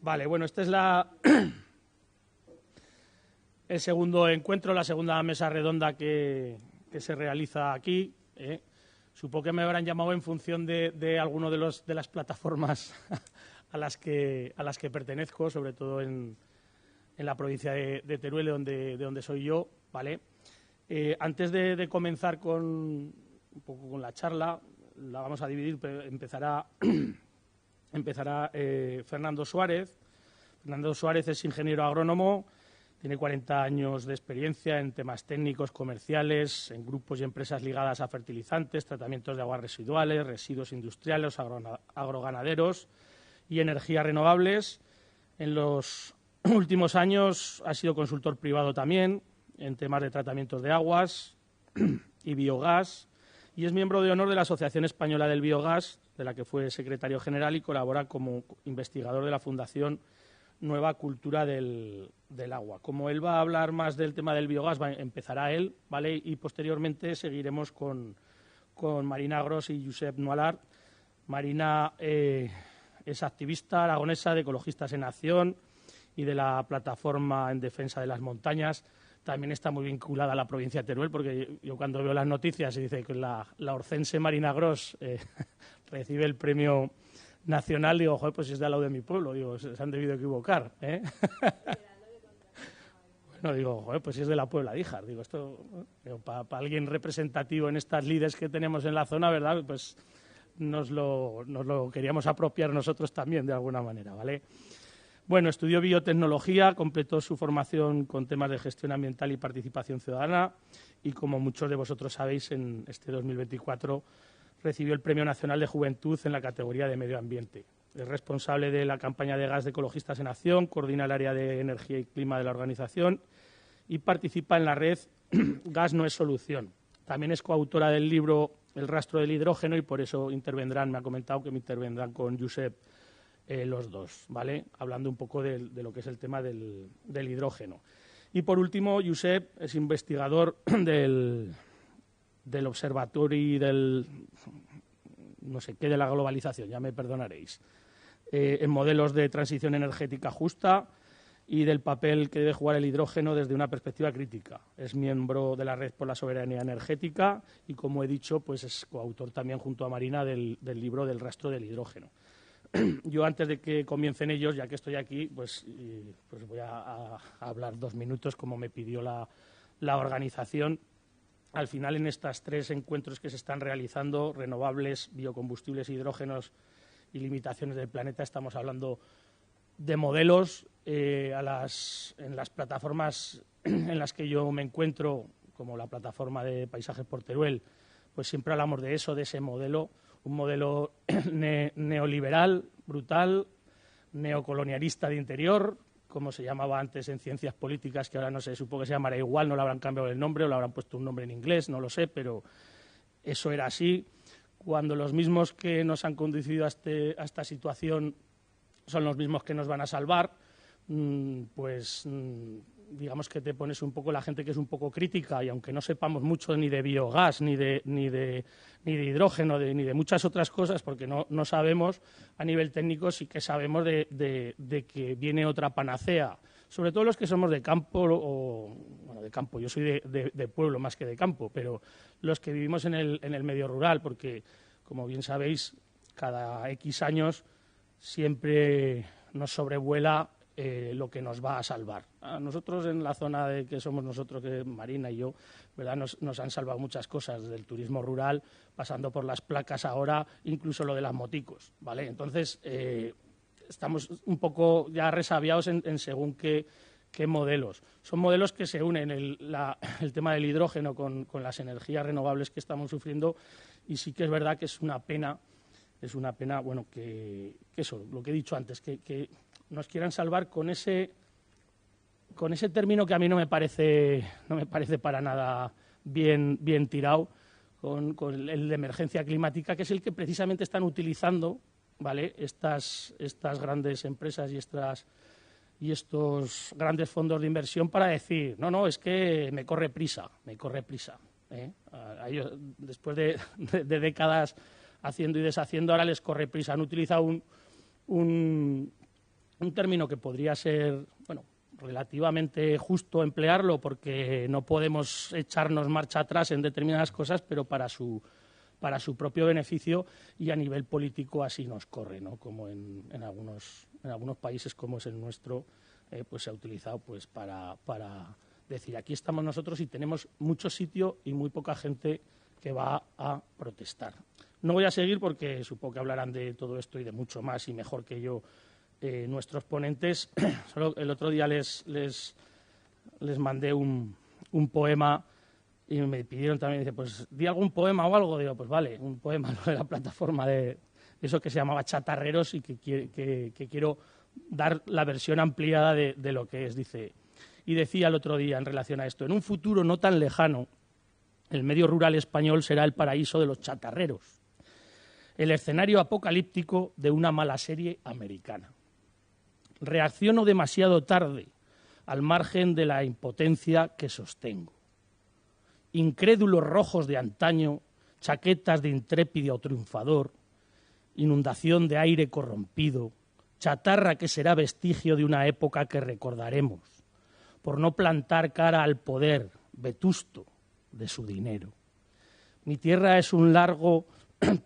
Vale, bueno, este es el segundo encuentro, la segunda mesa redonda que se realiza aquí. Supongo que me habrán llamado en función de alguno de las plataformas a las que pertenezco, sobre todo en la provincia de Teruel, de donde soy yo, ¿vale? Antes de comenzar un poco con la charla, la vamos a dividir, pero empezará Fernando Suárez. Fernando Suárez es ingeniero agrónomo, tiene 40 años de experiencia en temas técnicos, comerciales, en grupos y empresas ligadas a fertilizantes, tratamientos de aguas residuales, residuos industriales, agroganaderos y energías renovables. En los últimos años ha sido consultor privado también en temas de tratamientos de aguas y biogás, y es miembro de honor de la Asociación Española del Biogás, de la que fue secretario general, y colabora como investigador de la Fundación Nueva Cultura del Agua. Como él va a hablar más del tema del biogás, empezará él, ¿vale? Y posteriormente seguiremos con Marina Gros y Josep Nualart. Marina es activista aragonesa de Ecologistas en Acción y de la Plataforma en Defensa de las Montañas. También está muy vinculada a la provincia de Teruel, porque yo cuando veo las noticias y dice que la orcense Marina Gros recibe el premio nacional, digo, joder, pues si es de al lado de mi pueblo, digo, se han debido equivocar, ¿eh? Bueno, digo, joder, pues si es de la Puebla de Híjar, digo, esto, para alguien representativo en estas líderes que tenemos en la zona, ¿verdad? Pues nos lo queríamos apropiar nosotros también, de alguna manera, ¿vale? Bueno, estudió biotecnología, completó su formación con temas de gestión ambiental y participación ciudadana, y como muchos de vosotros sabéis, en este 2024 recibió el Premio Nacional de Juventud en la categoría de Medio Ambiente. Es responsable de la campaña de gas de Ecologistas en Acción, coordina el área de energía y clima de la organización y participa en la red Gas no es solución. También es coautora del libro El rastro del hidrógeno, y por eso me ha comentado que me intervendrán con Josep los dos, ¿vale? Hablando un poco de lo que es el tema del hidrógeno. Y por último, Josep es investigador del observatorio del no sé qué de la globalización, ya me perdonaréis, en modelos de transición energética justa y del papel que debe jugar el hidrógeno desde una perspectiva crítica. Es miembro de la Red por la Soberanía Energética y, como he dicho, pues es coautor también junto a Marina del libro del rastro del hidrógeno. Yo, antes de que comiencen ellos, ya que estoy aquí, pues voy a hablar 2 minutos, como me pidió la organización. Al final, en estos 3 encuentros que se están realizando, renovables, biocombustibles, hidrógenos y limitaciones del planeta, estamos hablando de modelos. En las plataformas en las que yo me encuentro, como la plataforma de Paisajes por Teruel, pues siempre hablamos de eso, de ese modelo, un modelo neoliberal, brutal, neocolonialista de interior, como se llamaba antes en ciencias políticas, que ahora no sé, supongo que se llamará igual, no le habrán cambiado el nombre o le habrán puesto un nombre en inglés, no lo sé, pero eso era así. Cuando los mismos que nos han conducido a esta situación son los mismos que nos van a salvar, pues digamos que te pones un poco, la gente que es un poco crítica, y aunque no sepamos mucho ni de biogás, ni de hidrógeno, ni de muchas otras cosas, porque no sabemos a nivel técnico, sí que sabemos de que viene otra panacea, sobre todo los que somos de campo, bueno, de campo, yo soy de pueblo más que de campo, pero los que vivimos en el medio rural, porque, como bien sabéis, cada X años siempre nos sobrevuela lo que nos va a salvar. A nosotros, en la zona de que somos nosotros, que Marina y yo, ¿verdad?, nos han salvado muchas cosas, desde el turismo rural, pasando por las placas ahora, incluso lo de las moticos, ¿vale? Entonces, estamos un poco ya resabiados en según qué modelos. Son modelos que se unen, el tema del hidrógeno con las energías renovables que estamos sufriendo, y sí que es verdad que es una pena, bueno, que eso, lo que he dicho antes, que nos quieran salvar con ese término que a mí no me parece para nada bien tirado, con el de emergencia climática, que es el que precisamente están utilizando, ¿vale?, estas grandes empresas y estos grandes fondos de inversión para decir, no, es que me corre prisa. A ellos, después de décadas haciendo y deshaciendo, ahora les corre prisa. Han utilizado un un término que podría ser, bueno, relativamente justo emplearlo porque no podemos echarnos marcha atrás en determinadas cosas, pero para su propio beneficio, y a nivel político así nos corre, ¿no? Como en algunos países como es el nuestro, pues se ha utilizado pues para decir aquí estamos nosotros y tenemos mucho sitio y muy poca gente que va a protestar. No voy a seguir porque supongo que hablarán de todo esto y de mucho más y mejor que yo nuestros ponentes. Solo el otro día les mandé un poema y me pidieron también, dice, pues di algún poema o algo. Digo, pues vale, un poema de la plataforma de eso que se llamaba Chatarreros y que quiero dar la versión ampliada de lo que es, dice. Y decía el otro día en relación a esto, en un futuro no tan lejano, el medio rural español será el paraíso de los chatarreros, el escenario apocalíptico de una mala serie americana. Reacciono demasiado tarde, al margen de la impotencia que sostengo. Incrédulos rojos de antaño, chaquetas de intrépido triunfador, inundación de aire corrompido, chatarra que será vestigio de una época que recordaremos, por no plantar cara al poder vetusto de su dinero. Mi tierra es un largo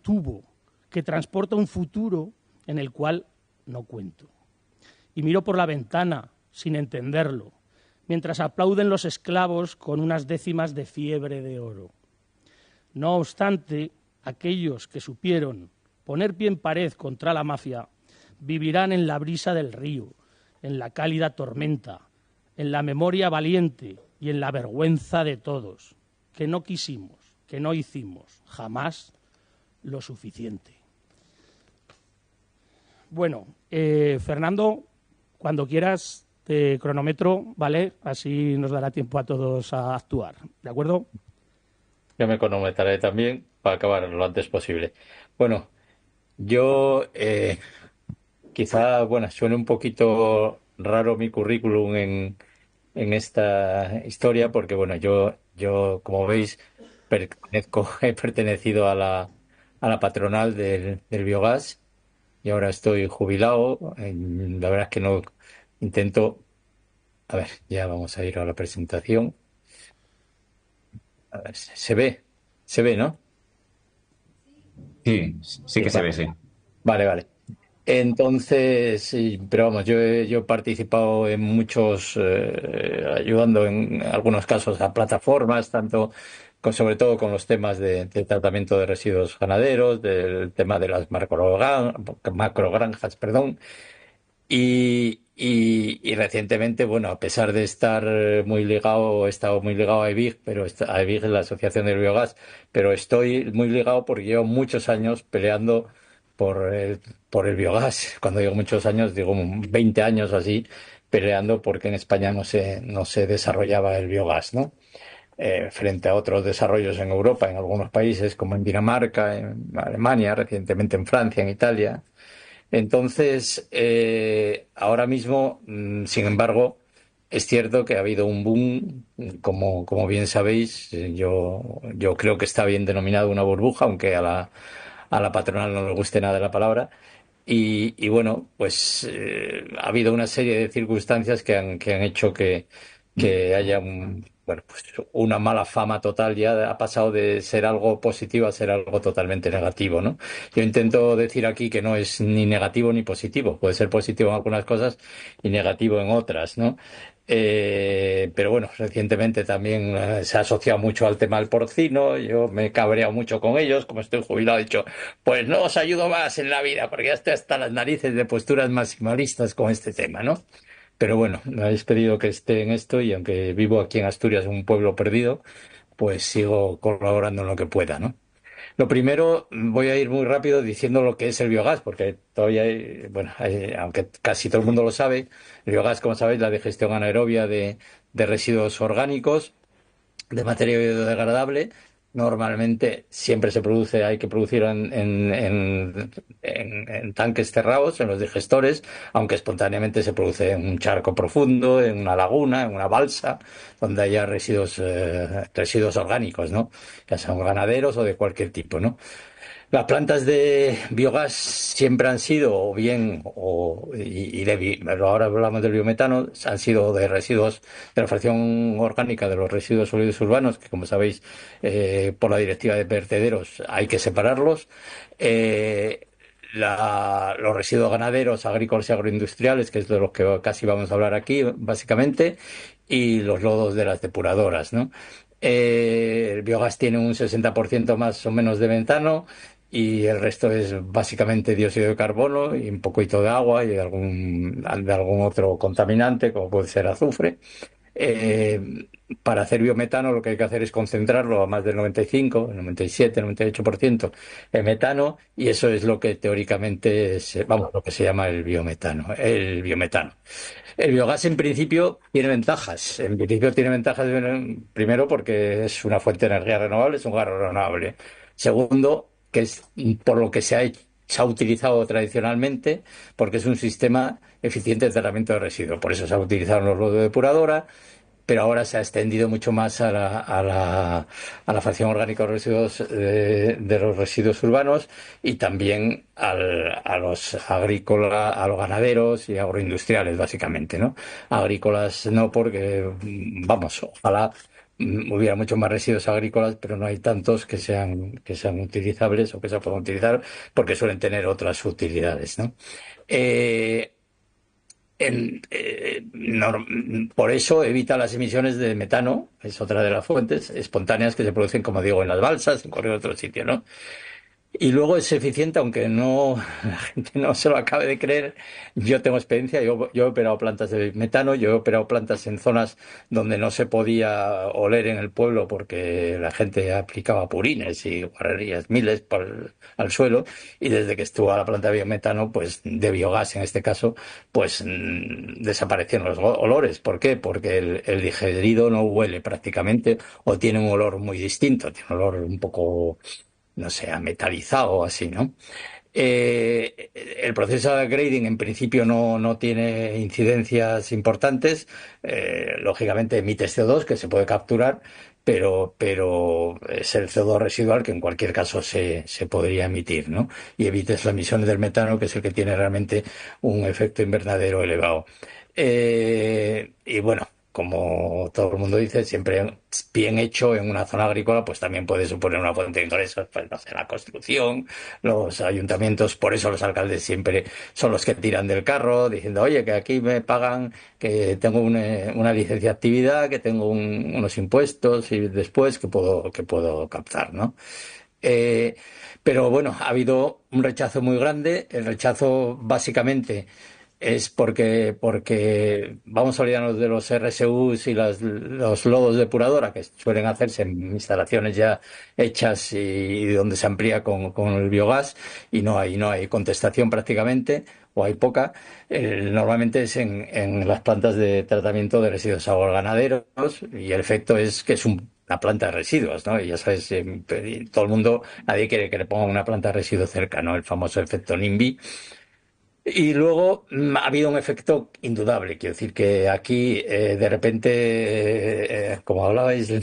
tubo que transporta un futuro en el cual no cuento. Y miro por la ventana, sin entenderlo, mientras aplauden los esclavos con unas décimas de fiebre de oro. No obstante, aquellos que supieron poner pie en pared contra la mafia vivirán en la brisa del río, en la cálida tormenta, en la memoria valiente y en la vergüenza de todos, que no quisimos, que no hicimos jamás lo suficiente. Bueno, Fernando, cuando quieras te cronometro, ¿vale? Así nos dará tiempo a todos a actuar, ¿de acuerdo? Yo me cronometraré también para acabar lo antes posible. Bueno, yo quizá, bueno, suene un poquito raro mi currículum en esta historia porque, bueno, yo como veis, he pertenecido a la patronal del biogás y ahora estoy jubilado. La verdad es que no intento. A ver, ya vamos a ir a la presentación. A ver, se ve, ¿no? Sí, sí Sí, que se ve, sí. vale. Entonces, sí, pero vamos, yo he participado en muchos, ayudando en algunos casos a plataformas, tanto sobre todo con los temas de tratamiento de residuos ganaderos, del tema de las macrogranjas, perdón. Y recientemente, bueno, a pesar de estar muy ligado, he estado muy ligado a EBIG, pero a EBIG es la Asociación del Biogás, pero estoy muy ligado porque llevo muchos años peleando por el biogás. Cuando digo muchos años, digo 20 años o así, peleando porque en España no se desarrollaba el biogás, ¿no? Frente a otros desarrollos en Europa, en algunos países, como en Dinamarca, en Alemania, recientemente en Francia, en Italia. Entonces, ahora mismo, sin embargo, es cierto que ha habido un boom, como bien sabéis, yo creo que está bien denominado una burbuja, aunque a la patronal no le guste nada la palabra. Y bueno, pues ha habido una serie de circunstancias que han hecho que haya bueno, pues una mala fama total. Ya ha pasado de ser algo positivo a ser algo totalmente negativo, ¿no? Yo intento decir aquí que no es ni negativo ni positivo. Puede ser positivo en algunas cosas y negativo en otras, ¿no? Pero bueno, recientemente también se ha asociado mucho al tema del porcino. Yo me he cabreado mucho con ellos. Como estoy jubilado, he dicho, pues no os ayudo más en la vida, porque ya estoy hasta las narices de posturas maximalistas con este tema, ¿no? Pero bueno, me habéis pedido que esté en esto y aunque vivo aquí en Asturias, en un pueblo perdido, pues sigo colaborando en lo que pueda, ¿no? Lo primero, voy a ir muy rápido diciendo lo que es el biogás, porque todavía bueno, aunque casi todo el mundo lo sabe, el biogás, como sabéis, la digestión anaerobia de residuos orgánicos, de materia biodegradable. Normalmente siempre hay que producir en tanques cerrados, en los digestores, aunque espontáneamente se produce en un charco profundo, en una laguna, en una balsa, donde haya residuos orgánicos, ¿no? Ya sean ganaderos o de cualquier tipo, ¿no? Las plantas de biogás siempre han sido, o bien, pero ahora hablamos del biometano, han sido de residuos de la fracción orgánica de los residuos sólidos urbanos, que como sabéis, por la directiva de vertederos hay que separarlos. Eh, los residuos ganaderos, agrícolas y agroindustriales, que es de los que casi vamos a hablar aquí, básicamente, y los lodos de las depuradoras, ¿no? El biogás tiene un 60% más o menos de metano y el resto es básicamente dióxido de carbono y un poquito de agua y de algún otro contaminante, como puede ser azufre. Eh, para hacer biometano lo que hay que hacer es concentrarlo a más del 95, 97, 98% en metano y eso es lo que teóricamente vamos, lo que se llama el biometano, el biometano. El biogás en principio tiene ventajas. En principio tiene ventajas primero porque es una fuente de energía renovable, es un gas renovable. Segundo, que es por lo que se ha utilizado tradicionalmente, porque es un sistema eficiente de tratamiento de residuos. Por eso se ha utilizado en los lodos de depuradora, pero ahora se ha extendido mucho más a la fracción orgánica de residuos, de los residuos urbanos y también a los agrícolas, a los ganaderos y agroindustriales, básicamente, ¿no? Agrícolas no, porque, vamos, ojalá hubiera muchos más residuos agrícolas, pero no hay tantos que sean utilizables o que se puedan utilizar porque suelen tener otras utilidades, ¿no? Eh, por eso evita las emisiones de metano, es otra de las fuentes espontáneas que se producen, como digo, en las balsas, en cualquier otro sitio, ¿no? Y luego es eficiente, aunque no la gente no se lo acabe de creer. Yo tengo experiencia, yo he operado plantas de metano, yo he operado plantas en zonas donde no se podía oler en el pueblo porque la gente aplicaba purines y guarrerías miles al suelo. Y desde que estuvo a la planta de biometano, pues de biogás en este caso, pues desaparecieron los olores. ¿Por qué? Porque el digerido no huele prácticamente o tiene un olor muy distinto, tiene un olor un poco no sé, metalizado o así, ¿no? El proceso de grading en principio no tiene incidencias importantes. Lógicamente emite CO2 que se puede capturar, pero es el CO2 residual que en cualquier caso se podría emitir, ¿no? Y evites las emisiones del metano, que es el que tiene realmente un efecto invernadero elevado. Y bueno, como todo el mundo dice, siempre bien hecho en una zona agrícola, pues también puede suponer una fuente de ingresos, pues no sé, la construcción, los ayuntamientos, por eso los alcaldes siempre son los que tiran del carro, diciendo, oye, que aquí me pagan, que tengo una licencia de actividad, que tengo unos impuestos y después que puedo captar, ¿no? Eh, pero bueno, ha habido un rechazo muy grande. El rechazo básicamente es porque vamos a olvidarnos de los RSUs y los lodos depuradora que suelen hacerse en instalaciones ya hechas y donde se amplía con el biogás y no hay contestación prácticamente o hay poca. Normalmente es en las plantas de tratamiento de residuos ganaderos y el efecto es que es una planta de residuos, ¿no? Y ya sabes, todo el mundo, nadie quiere que le pongan una planta de residuos cerca, ¿no? El famoso efecto NIMBY. Y luego ha habido un efecto indudable. Quiero decir que aquí, de repente, como hablabais,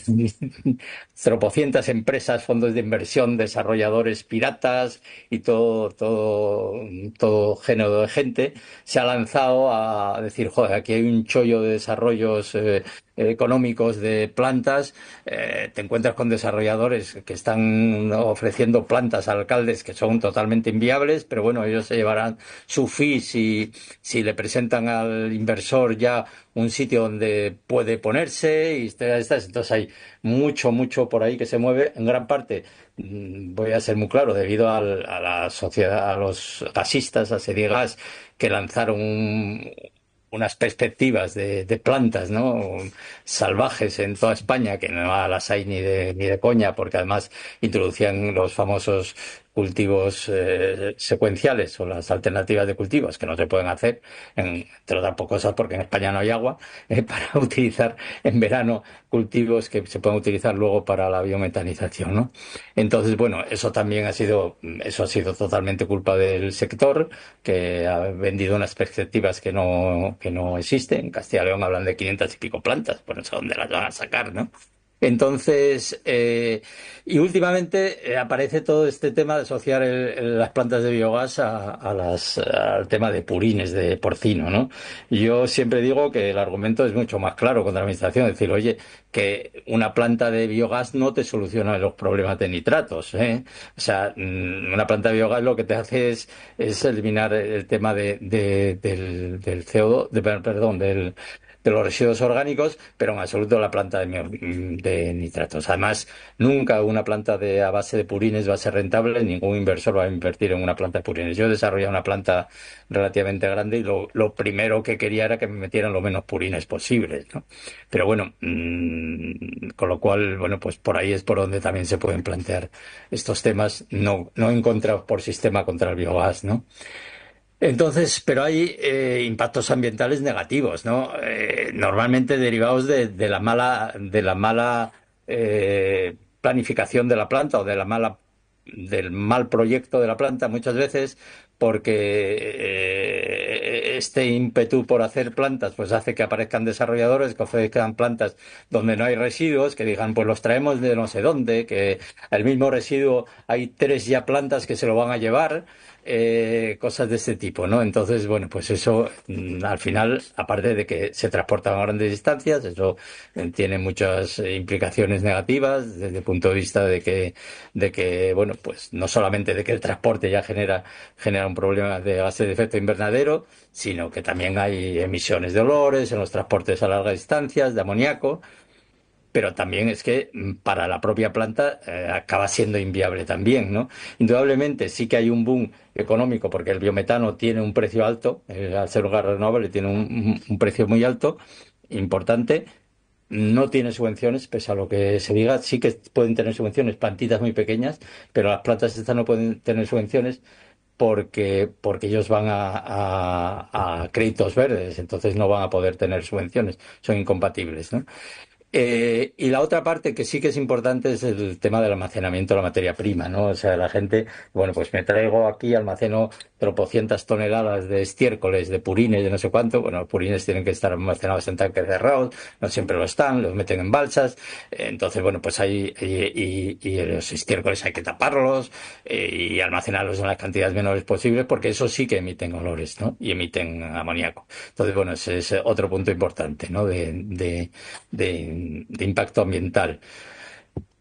tropocientas empresas, fondos de inversión, desarrolladores piratas y todo género de gente se ha lanzado a decir, joder, aquí hay un chollo de desarrollos económicos de plantas. Te encuentras con desarrolladores que están ofreciendo plantas a alcaldes que son totalmente inviables, pero bueno, ellos se llevarán su fee si le presentan al inversor ya un sitio donde puede ponerse y estas. Entonces hay mucho por ahí que se mueve, en gran parte, voy a ser muy claro, debido a la sociedad, a los gasistas, a Sediegas, que lanzaron unas perspectivas de plantas, ¿no? Salvajes en toda España, que no las hay ni de coña, porque además introducían los famosos cultivos secuenciales o las alternativas de cultivos que no se pueden hacer, entre otras cosas porque en España no hay agua, para utilizar en verano cultivos que se pueden utilizar luego para la biometanización, ¿no? Entonces, bueno, eso ha sido totalmente culpa del sector, que ha vendido unas perspectivas que no existen. En Castilla y León hablan de 500 y pico plantas, pues no sé dónde las van a sacar, ¿no? Entonces, y últimamente aparece todo este tema de asociar las plantas de biogás al tema de purines de porcino, ¿no? Yo siempre digo que el argumento es mucho más claro contra la administración, es decir, oye, que una planta de biogás no te soluciona los problemas de nitratos, ¿eh? O sea, una planta de biogás lo que te hace es eliminar el tema del CO2, perdón, de los residuos orgánicos, pero en absoluto la planta de nitratos. Además, nunca una planta a base de purines va a ser rentable, ningún inversor va a invertir en una planta de purines. Yo he desarrollado una planta relativamente grande y lo primero que quería era que me metieran lo menos purines posibles, ¿no? Pero bueno, con lo cual, bueno, pues por ahí es por donde también se pueden plantear estos temas, no en contra por sistema contra el biogás, ¿no? Entonces, pero hay impactos ambientales negativos, ¿no? Normalmente derivados de la mala planificación de la planta o del mal proyecto de la planta, muchas veces porque este ímpetu por hacer plantas pues hace que aparezcan desarrolladores que ofrezcan plantas donde no hay residuos, que digan pues los traemos de no sé dónde, que el mismo residuo hay tres ya plantas que se lo van a llevar, cosas de este tipo, ¿no? Entonces, bueno, pues eso al final, aparte de que se transportan a grandes distancias, eso tiene muchas implicaciones negativas desde el punto de vista de que, bueno, pues no solamente de que el transporte ya genera un problema de gases de efecto invernadero, sino que también hay emisiones de olores en los transportes a largas distancias, de amoníaco, pero también es que para la propia planta acaba siendo inviable también, ¿no? Indudablemente sí que hay un boom económico porque el biometano tiene un precio alto, al ser un gas renovable tiene un precio muy alto, importante. No tiene subvenciones, pese a lo que se diga, sí que pueden tener subvenciones, plantitas muy pequeñas, pero las plantas estas no pueden tener subvenciones porque ellos van a créditos verdes, entonces no van a poder tener subvenciones, son incompatibles, ¿no? Y la otra parte que sí que es importante es el tema del almacenamiento de la materia prima, ¿no? O sea, la gente, bueno, pues me traigo aquí, almaceno tropocientas toneladas de estiércoles, de purines, de no sé cuánto. Bueno, los purines tienen que estar almacenados en tanques cerrados, no siempre lo están, los meten en balsas. Entonces, bueno, pues y los estiércoles hay que taparlos y almacenarlos en las cantidades menores posibles, porque eso sí que emiten olores, ¿no? Y emiten amoníaco. Entonces, bueno, ese es otro punto importante, ¿no? De impacto ambiental.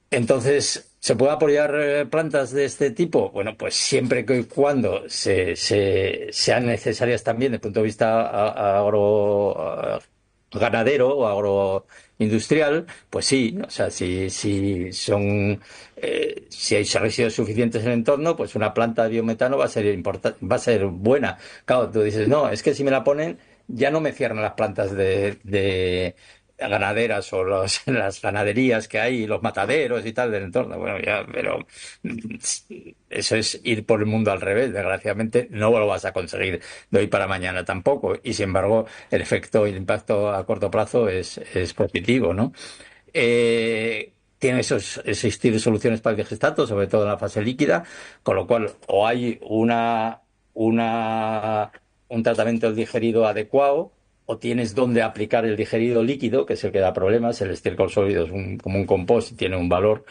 Entonces, ¿se puede apoyar plantas de este tipo? Bueno, pues siempre que y cuando sean necesarias también desde el punto de vista ganadero o agroindustrial, pues sí, o sea, si hay residuos suficientes en el entorno, pues una planta de biometano va a ser buena. Claro, tú dices, no, es que si me la ponen, ya no me cierran las plantas de ganaderas o las ganaderías que hay, los mataderos y tal del entorno. Bueno, ya, pero eso es ir por el mundo al revés. Desgraciadamente no lo vas a conseguir de hoy para mañana tampoco. Y sin embargo, el efecto y el impacto a corto plazo es positivo, ¿no? Tiene existir soluciones para el digestato, sobre todo en la fase líquida, con lo cual o hay un tratamiento del digerido adecuado, o tienes donde aplicar el digerido líquido, que es el que da problemas. El estiércol sólido es como un compost y tiene un valor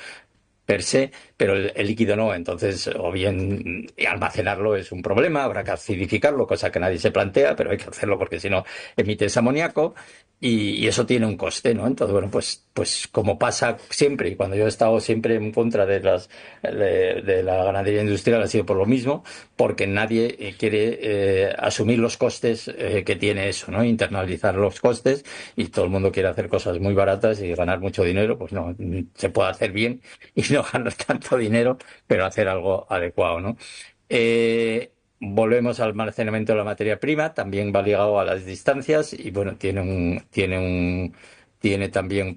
per se, pero el líquido no. Entonces, o bien almacenarlo es un problema, habrá que acidificarlo, cosa que nadie se plantea, pero hay que hacerlo porque si no emites amoníaco y eso tiene un coste, ¿no? Entonces, bueno, pues como pasa siempre, y cuando yo he estado siempre en contra de la ganadería industrial ha sido por lo mismo, porque nadie quiere asumir los costes que tiene eso, ¿no? Internalizar los costes, y todo el mundo quiere hacer cosas muy baratas y ganar mucho dinero. Pues no, se puede hacer bien y no ganar tanto dinero, pero hacer algo adecuado, ¿no? Volvemos al almacenamiento de la materia prima, también va ligado a las distancias y bueno, tiene también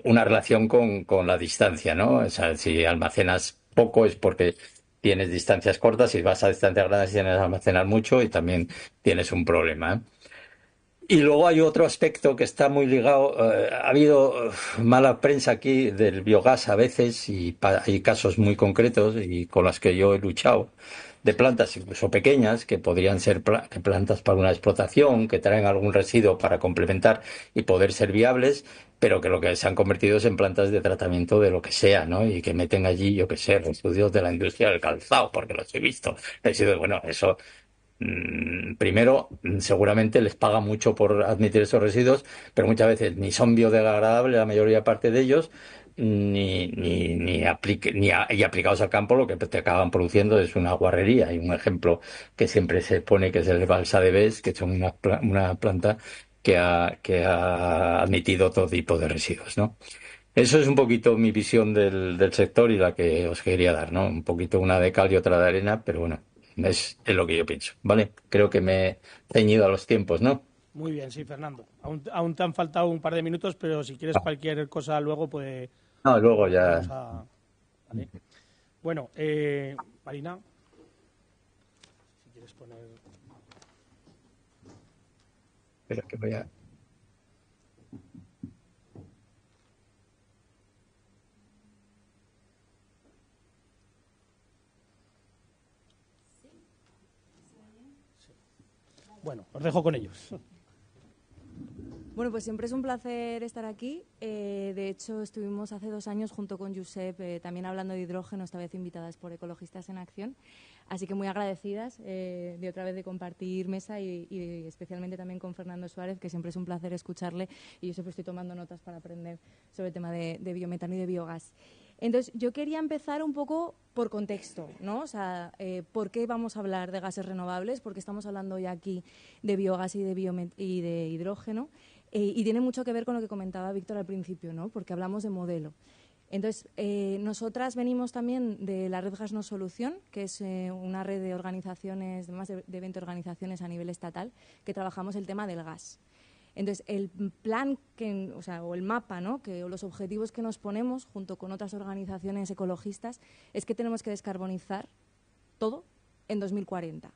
una relación con la distancia, ¿no? O sea, si almacenas poco es porque tienes distancias cortas, si vas a distancias grandes tienes que almacenar mucho y también tienes un problema, ¿eh? Y luego hay otro aspecto que está muy ligado. Ha habido mala prensa aquí del biogás a veces y hay casos muy concretos y con los que yo he luchado de plantas, incluso pequeñas, que podrían ser plantas para una explotación, que traen algún residuo para complementar y poder ser viables, pero que lo que se han convertido es en plantas de tratamiento de lo que sea, ¿no? Y que meten allí, yo qué sé, residuos de la industria del calzado, porque los he visto. Residuos, bueno, eso. Primero, seguramente les paga mucho por admitir esos residuos, pero muchas veces ni son biodegradables la mayoría parte de ellos, y aplicados al campo lo que te acaban produciendo es una guarrería. Y un ejemplo que siempre se pone que es el balsa de Bes, que es una planta que ha admitido todo tipo de residuos, ¿no? Eso es un poquito mi visión del sector y la que os quería dar, ¿no? Un poquito una de cal y otra de arena, pero bueno, es lo que yo pienso, ¿vale? Creo que me he ceñido a los tiempos, ¿no? Muy bien, sí, Fernando. Aún te han faltado un par de minutos, pero si quieres cualquier cosa luego, pues No, luego vamos ya. a... ¿Vale? Bueno, Marina, si quieres poner... Espera que voy a. Bueno, os dejo con ellos. Bueno, pues siempre es un placer estar aquí. De hecho, estuvimos hace 2 años junto con Josep también hablando de hidrógeno, esta vez invitadas por Ecologistas en Acción. Así que muy agradecidas de otra vez de compartir mesa y especialmente también con Fernando Suárez, que siempre es un placer escucharle y yo siempre estoy tomando notas para aprender sobre el tema de biometano y de biogás. Entonces, yo quería empezar un poco por contexto, ¿no? O sea, ¿por qué vamos a hablar de gases renovables? Porque estamos hablando ya aquí de biogás y de hidrógeno. Y tiene mucho que ver con lo que comentaba Víctor al principio, ¿no? Porque hablamos de modelo. Entonces, nosotras venimos también de la red Gas No Solución, que es una red de organizaciones, de más de 20 organizaciones a nivel estatal, que trabajamos el tema del gas. Entonces, el plan, o el mapa, ¿no? O los objetivos que nos ponemos junto con otras organizaciones ecologistas es que tenemos que descarbonizar todo en 2040.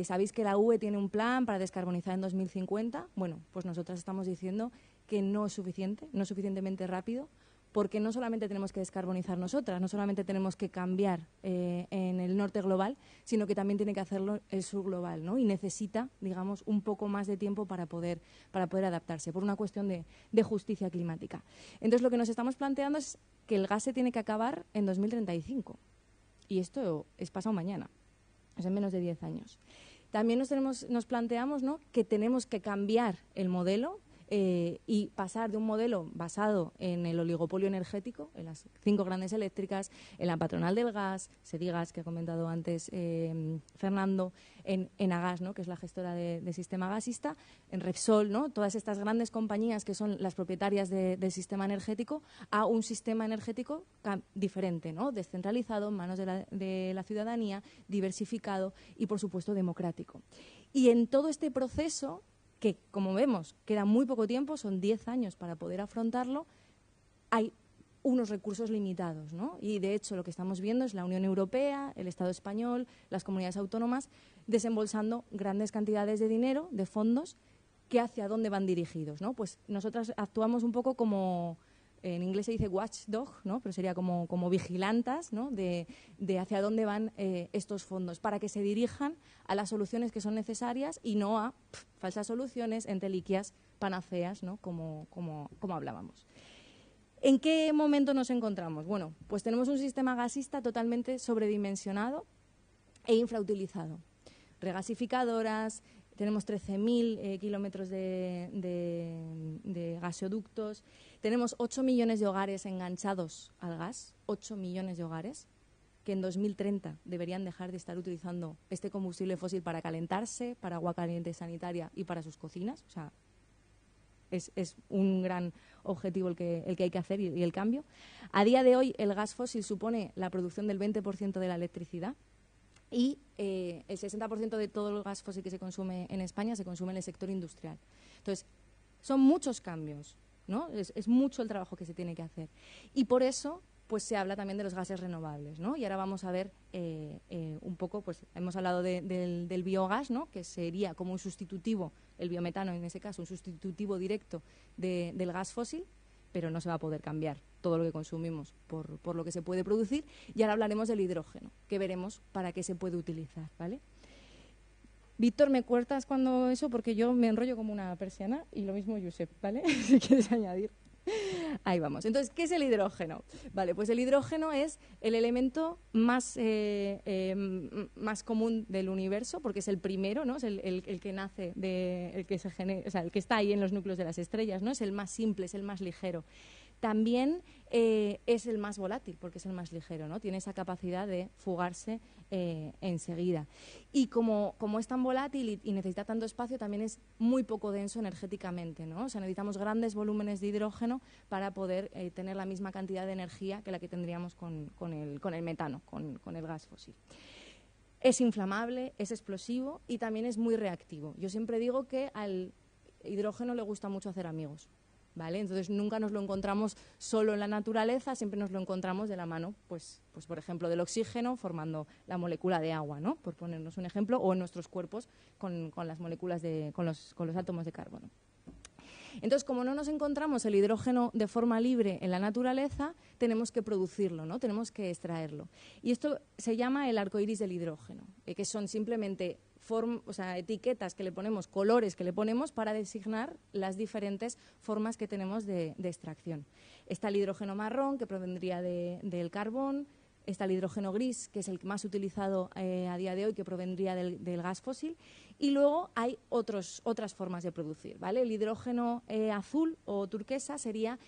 Sabéis que la UE tiene un plan para descarbonizar en 2050. Bueno, pues nosotras estamos diciendo que no es suficiente, no es suficientemente rápido, porque no solamente tenemos que descarbonizar nosotras, no solamente tenemos que cambiar en el norte global, sino que también tiene que hacerlo el sur global, ¿no? Y necesita, digamos, un poco más de tiempo para poder adaptarse, por una cuestión de justicia climática. Entonces, lo que nos estamos planteando es que el gas se tiene que acabar en 2035. Y esto es pasado mañana, es en menos de 10 años. También nos planteamos, ¿no?, que tenemos que cambiar el modelo y pasar de un modelo basado en el oligopolio energético, en las 5 grandes eléctricas, en la patronal del gas, Sedigas, que ha comentado antes Fernando, en Agas, ¿no?, que es la gestora del sistema gasista, en Repsol, ¿no?, todas estas grandes compañías que son las propietarias del sistema energético, a un sistema energético diferente, ¿no?, descentralizado, en manos de la ciudadanía, diversificado y, por supuesto, democrático. Y en todo este proceso, que, como vemos, queda muy poco tiempo, son 10 años para poder afrontarlo, hay unos recursos limitados, ¿no? Y, de hecho, lo que estamos viendo es la Unión Europea, el Estado español, las comunidades autónomas, desembolsando grandes cantidades de dinero, de fondos, que hacia dónde van dirigidos, ¿no? Pues nosotras actuamos un poco como, en inglés se dice watchdog, ¿no?, pero sería como vigilantas, ¿no?, de hacia dónde van estos fondos, para que se dirijan a las soluciones que son necesarias y no a falsas soluciones, entelequias, panaceas, ¿no?, como hablábamos. ¿En qué momento nos encontramos? Bueno, pues tenemos un sistema gasista totalmente sobredimensionado e infrautilizado. Regasificadoras, tenemos 13.000 kilómetros de gasoductos, tenemos 8 millones de hogares enganchados al gas, 8 millones de hogares, que en 2030 deberían dejar de estar utilizando este combustible fósil para calentarse, para agua caliente sanitaria y para sus cocinas. O sea, es un gran objetivo el que hay que hacer y el cambio. A día de hoy, el gas fósil supone la producción del 20% de la electricidad y el 60% de todo el gas fósil que se consume en España se consume en el sector industrial. Entonces, son muchos cambios, ¿no? Es mucho el trabajo que se tiene que hacer. Y por eso, pues se habla también de los gases renovables, ¿no? Y ahora vamos a ver un poco, pues hemos hablado del biogás, ¿no?, que sería como un sustitutivo, el biometano en ese caso, un sustitutivo directo del gas fósil, pero no se va a poder cambiar todo lo que consumimos por lo que se puede producir. Y ahora hablaremos del hidrógeno, que veremos para qué se puede utilizar, ¿vale? Víctor, ¿me cortas cuando eso? Porque yo me enrollo como una persiana y lo mismo Josep, ¿vale? Si quieres añadir. Ahí vamos. Entonces, ¿qué es el hidrógeno? Vale, pues el hidrógeno es el elemento más común del universo, porque es el primero, ¿no? Es el que nace, el que se genera, o sea, el que está ahí en los núcleos de las estrellas, ¿no? Es el más simple, es el más ligero. También es el más volátil, porque es el más ligero, ¿no? Tiene esa capacidad de fugarse enseguida. Y como es tan volátil y necesita tanto espacio, también es muy poco denso energéticamente, ¿no? O sea, necesitamos grandes volúmenes de hidrógeno para poder tener la misma cantidad de energía que la que tendríamos con el metano, con el gas fósil. Es inflamable, es explosivo y también es muy reactivo. Yo siempre digo que al hidrógeno le gusta mucho hacer amigos, ¿vale? Entonces nunca nos lo encontramos solo en la naturaleza, siempre nos lo encontramos de la mano, pues por ejemplo, del oxígeno formando la molécula de agua, ¿no? Por ponernos un ejemplo, o en nuestros cuerpos con las moléculas con los átomos de carbono. Entonces, como no nos encontramos el hidrógeno de forma libre en la naturaleza, tenemos que producirlo, ¿no? Tenemos que extraerlo. Y esto se llama el arco iris del hidrógeno, que son simplemente etiquetas que le ponemos, colores que le ponemos para designar las diferentes formas que tenemos de extracción. Está el hidrógeno marrón, que provendría del carbón. Está el hidrógeno gris, que es el más utilizado a día de hoy, que provendría del gas fósil. Y luego hay otras formas de producir, ¿vale? El hidrógeno azul o turquesa sería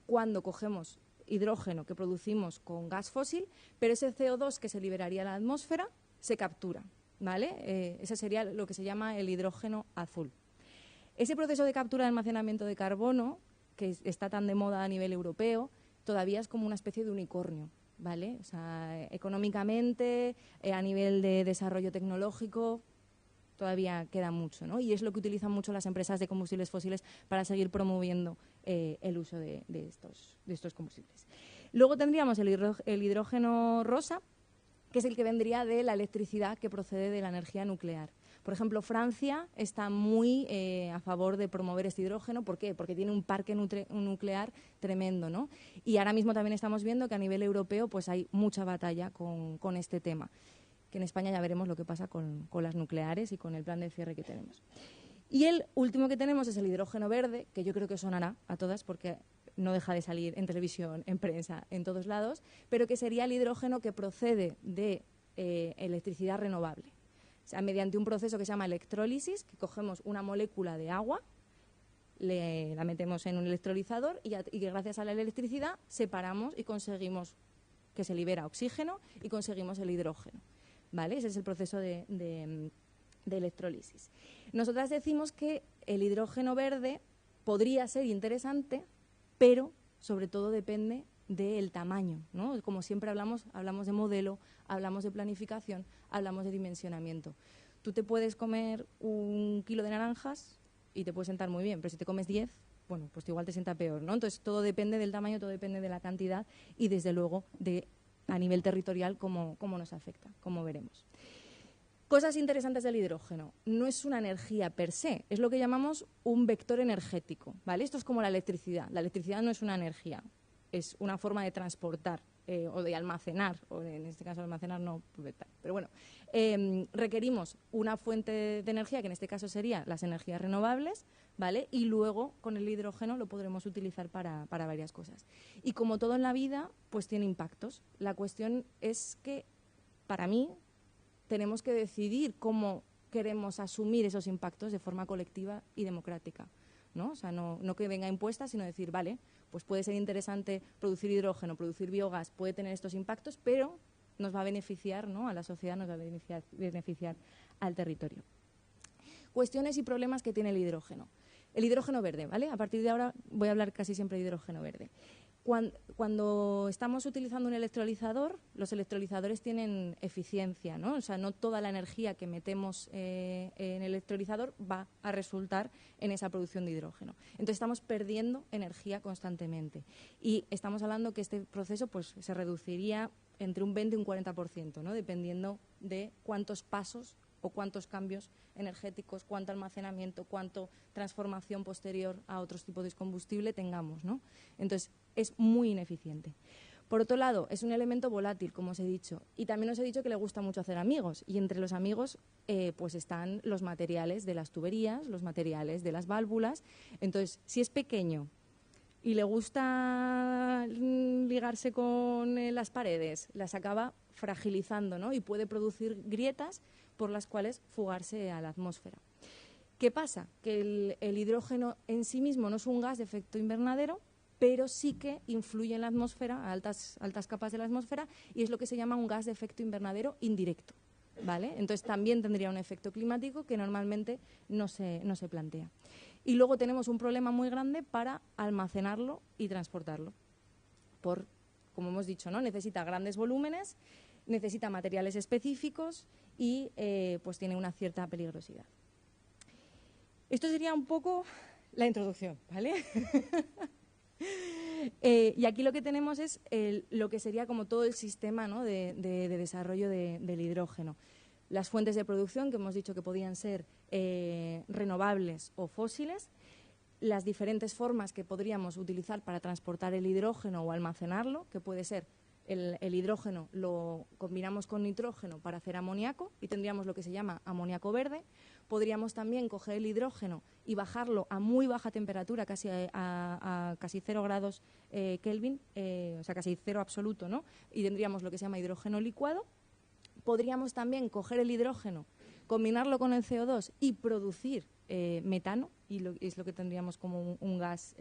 cuando cogemos hidrógeno que producimos con gas fósil, pero ese CO2 que se liberaría a la atmósfera se captura, ¿vale? Ese sería lo que se llama el hidrógeno azul. Ese proceso de captura y almacenamiento de carbono, que está tan de moda a nivel europeo, todavía es como una especie de unicornio, ¿vale? O sea, económicamente, a nivel de desarrollo tecnológico, todavía queda mucho, ¿no? Y es lo que utilizan mucho las empresas de combustibles fósiles para seguir promoviendo el uso de estos combustibles. Luego tendríamos el hidrógeno rosa, que es el que vendría de la electricidad que procede de la energía nuclear. Por ejemplo, Francia está muy a favor de promover este hidrógeno. ¿Por qué? Porque tiene un parque nuclear tremendo, ¿no? Y ahora mismo también estamos viendo que a nivel europeo pues hay mucha batalla con este tema. Que en España ya veremos lo que pasa con las nucleares y con el plan de cierre que tenemos. Y el último que tenemos es el hidrógeno verde, que yo creo que sonará a todas porque no deja de salir en televisión, en prensa, en todos lados, pero que sería el hidrógeno que procede de electricidad renovable. O sea, mediante un proceso que se llama electrólisis, que cogemos una molécula de agua, la metemos en un electrolizador y gracias a la electricidad separamos y conseguimos que se libera oxígeno y conseguimos el hidrógeno, ¿vale? Ese es el proceso de electrólisis. Nosotras decimos que el hidrógeno verde podría ser interesante, pero sobre todo depende del tamaño, ¿no? Como siempre hablamos de modelo, hablamos de planificación, hablamos de dimensionamiento. Tú te puedes comer 1 kilo de naranjas y te puede sentar muy bien, pero si te comes 10, bueno, pues igual te sienta peor, ¿no? Entonces todo depende del tamaño, todo depende de la cantidad y desde luego a nivel territorial cómo nos afecta, como veremos. Cosas interesantes del hidrógeno. No es una energía per se, es lo que llamamos un vector energético, ¿vale? Esto es como la electricidad. La electricidad no es una energía, es una forma de transportar o de almacenar, o en este caso almacenar no, pero bueno, requerimos una fuente de energía, que en este caso serían las energías renovables, ¿vale? Y luego con el hidrógeno lo podremos utilizar para varias cosas. Y como todo en la vida, pues tiene impactos. La cuestión es que, para mí, tenemos que decidir cómo queremos asumir esos impactos de forma colectiva y democrática, ¿no? O sea, no que venga impuesta, sino decir, vale, pues puede ser interesante producir hidrógeno, producir biogás, puede tener estos impactos, pero nos va a beneficiar, ¿no? A la sociedad, nos va a beneficiar al territorio. Cuestiones y problemas que tiene el hidrógeno. El hidrógeno verde, ¿vale? A partir de ahora voy a hablar casi siempre de hidrógeno verde. Cuando estamos utilizando un electrolizador, los electrolizadores tienen eficiencia, ¿no? O sea, no toda la energía que metemos en el electrolizador va a resultar en esa producción de hidrógeno. Entonces estamos perdiendo energía constantemente. Y estamos hablando que este proceso pues, se reduciría entre un 20 y un 40%, ¿no? Dependiendo de cuántos pasos o cuántos cambios energéticos, cuánto almacenamiento, cuánto transformación posterior a otros tipos de combustible tengamos, ¿no? Entonces, es muy ineficiente. Por otro lado, es un elemento volátil, como os he dicho, y también os he dicho que le gusta mucho hacer amigos, y entre los amigos pues están los materiales de las tuberías, los materiales de las válvulas. Entonces, si es pequeño y le gusta ligarse con las paredes, las acaba fragilizando, ¿no? Y puede producir grietas por las cuales fugarse a la atmósfera. ¿Qué pasa? Que el hidrógeno en sí mismo no es un gas de efecto invernadero, pero sí que influye en la atmósfera, a altas capas de la atmósfera, y es lo que se llama un gas de efecto invernadero indirecto, ¿vale? Entonces también tendría un efecto climático que normalmente no se plantea. Y luego tenemos un problema muy grande para almacenarlo y transportarlo. Como hemos dicho, ¿no? Necesita grandes volúmenes, necesita materiales específicos y pues tiene una cierta peligrosidad. Esto sería un poco la introducción, ¿vale? Y aquí lo que tenemos es lo que sería como todo el sistema, ¿no? de desarrollo del hidrógeno. Las fuentes de producción, que hemos dicho que podían ser renovables o fósiles, las diferentes formas que podríamos utilizar para transportar el hidrógeno o almacenarlo, que puede ser el hidrógeno lo combinamos con nitrógeno para hacer amoníaco y tendríamos lo que se llama amoníaco verde. Podríamos también coger el hidrógeno y bajarlo a muy baja temperatura, casi a casi 0 grados Kelvin, o sea, casi 0 absoluto, ¿no? Y tendríamos lo que se llama hidrógeno licuado. Podríamos también coger el hidrógeno, combinarlo con el CO2 y producir metano, y es lo que tendríamos como un gas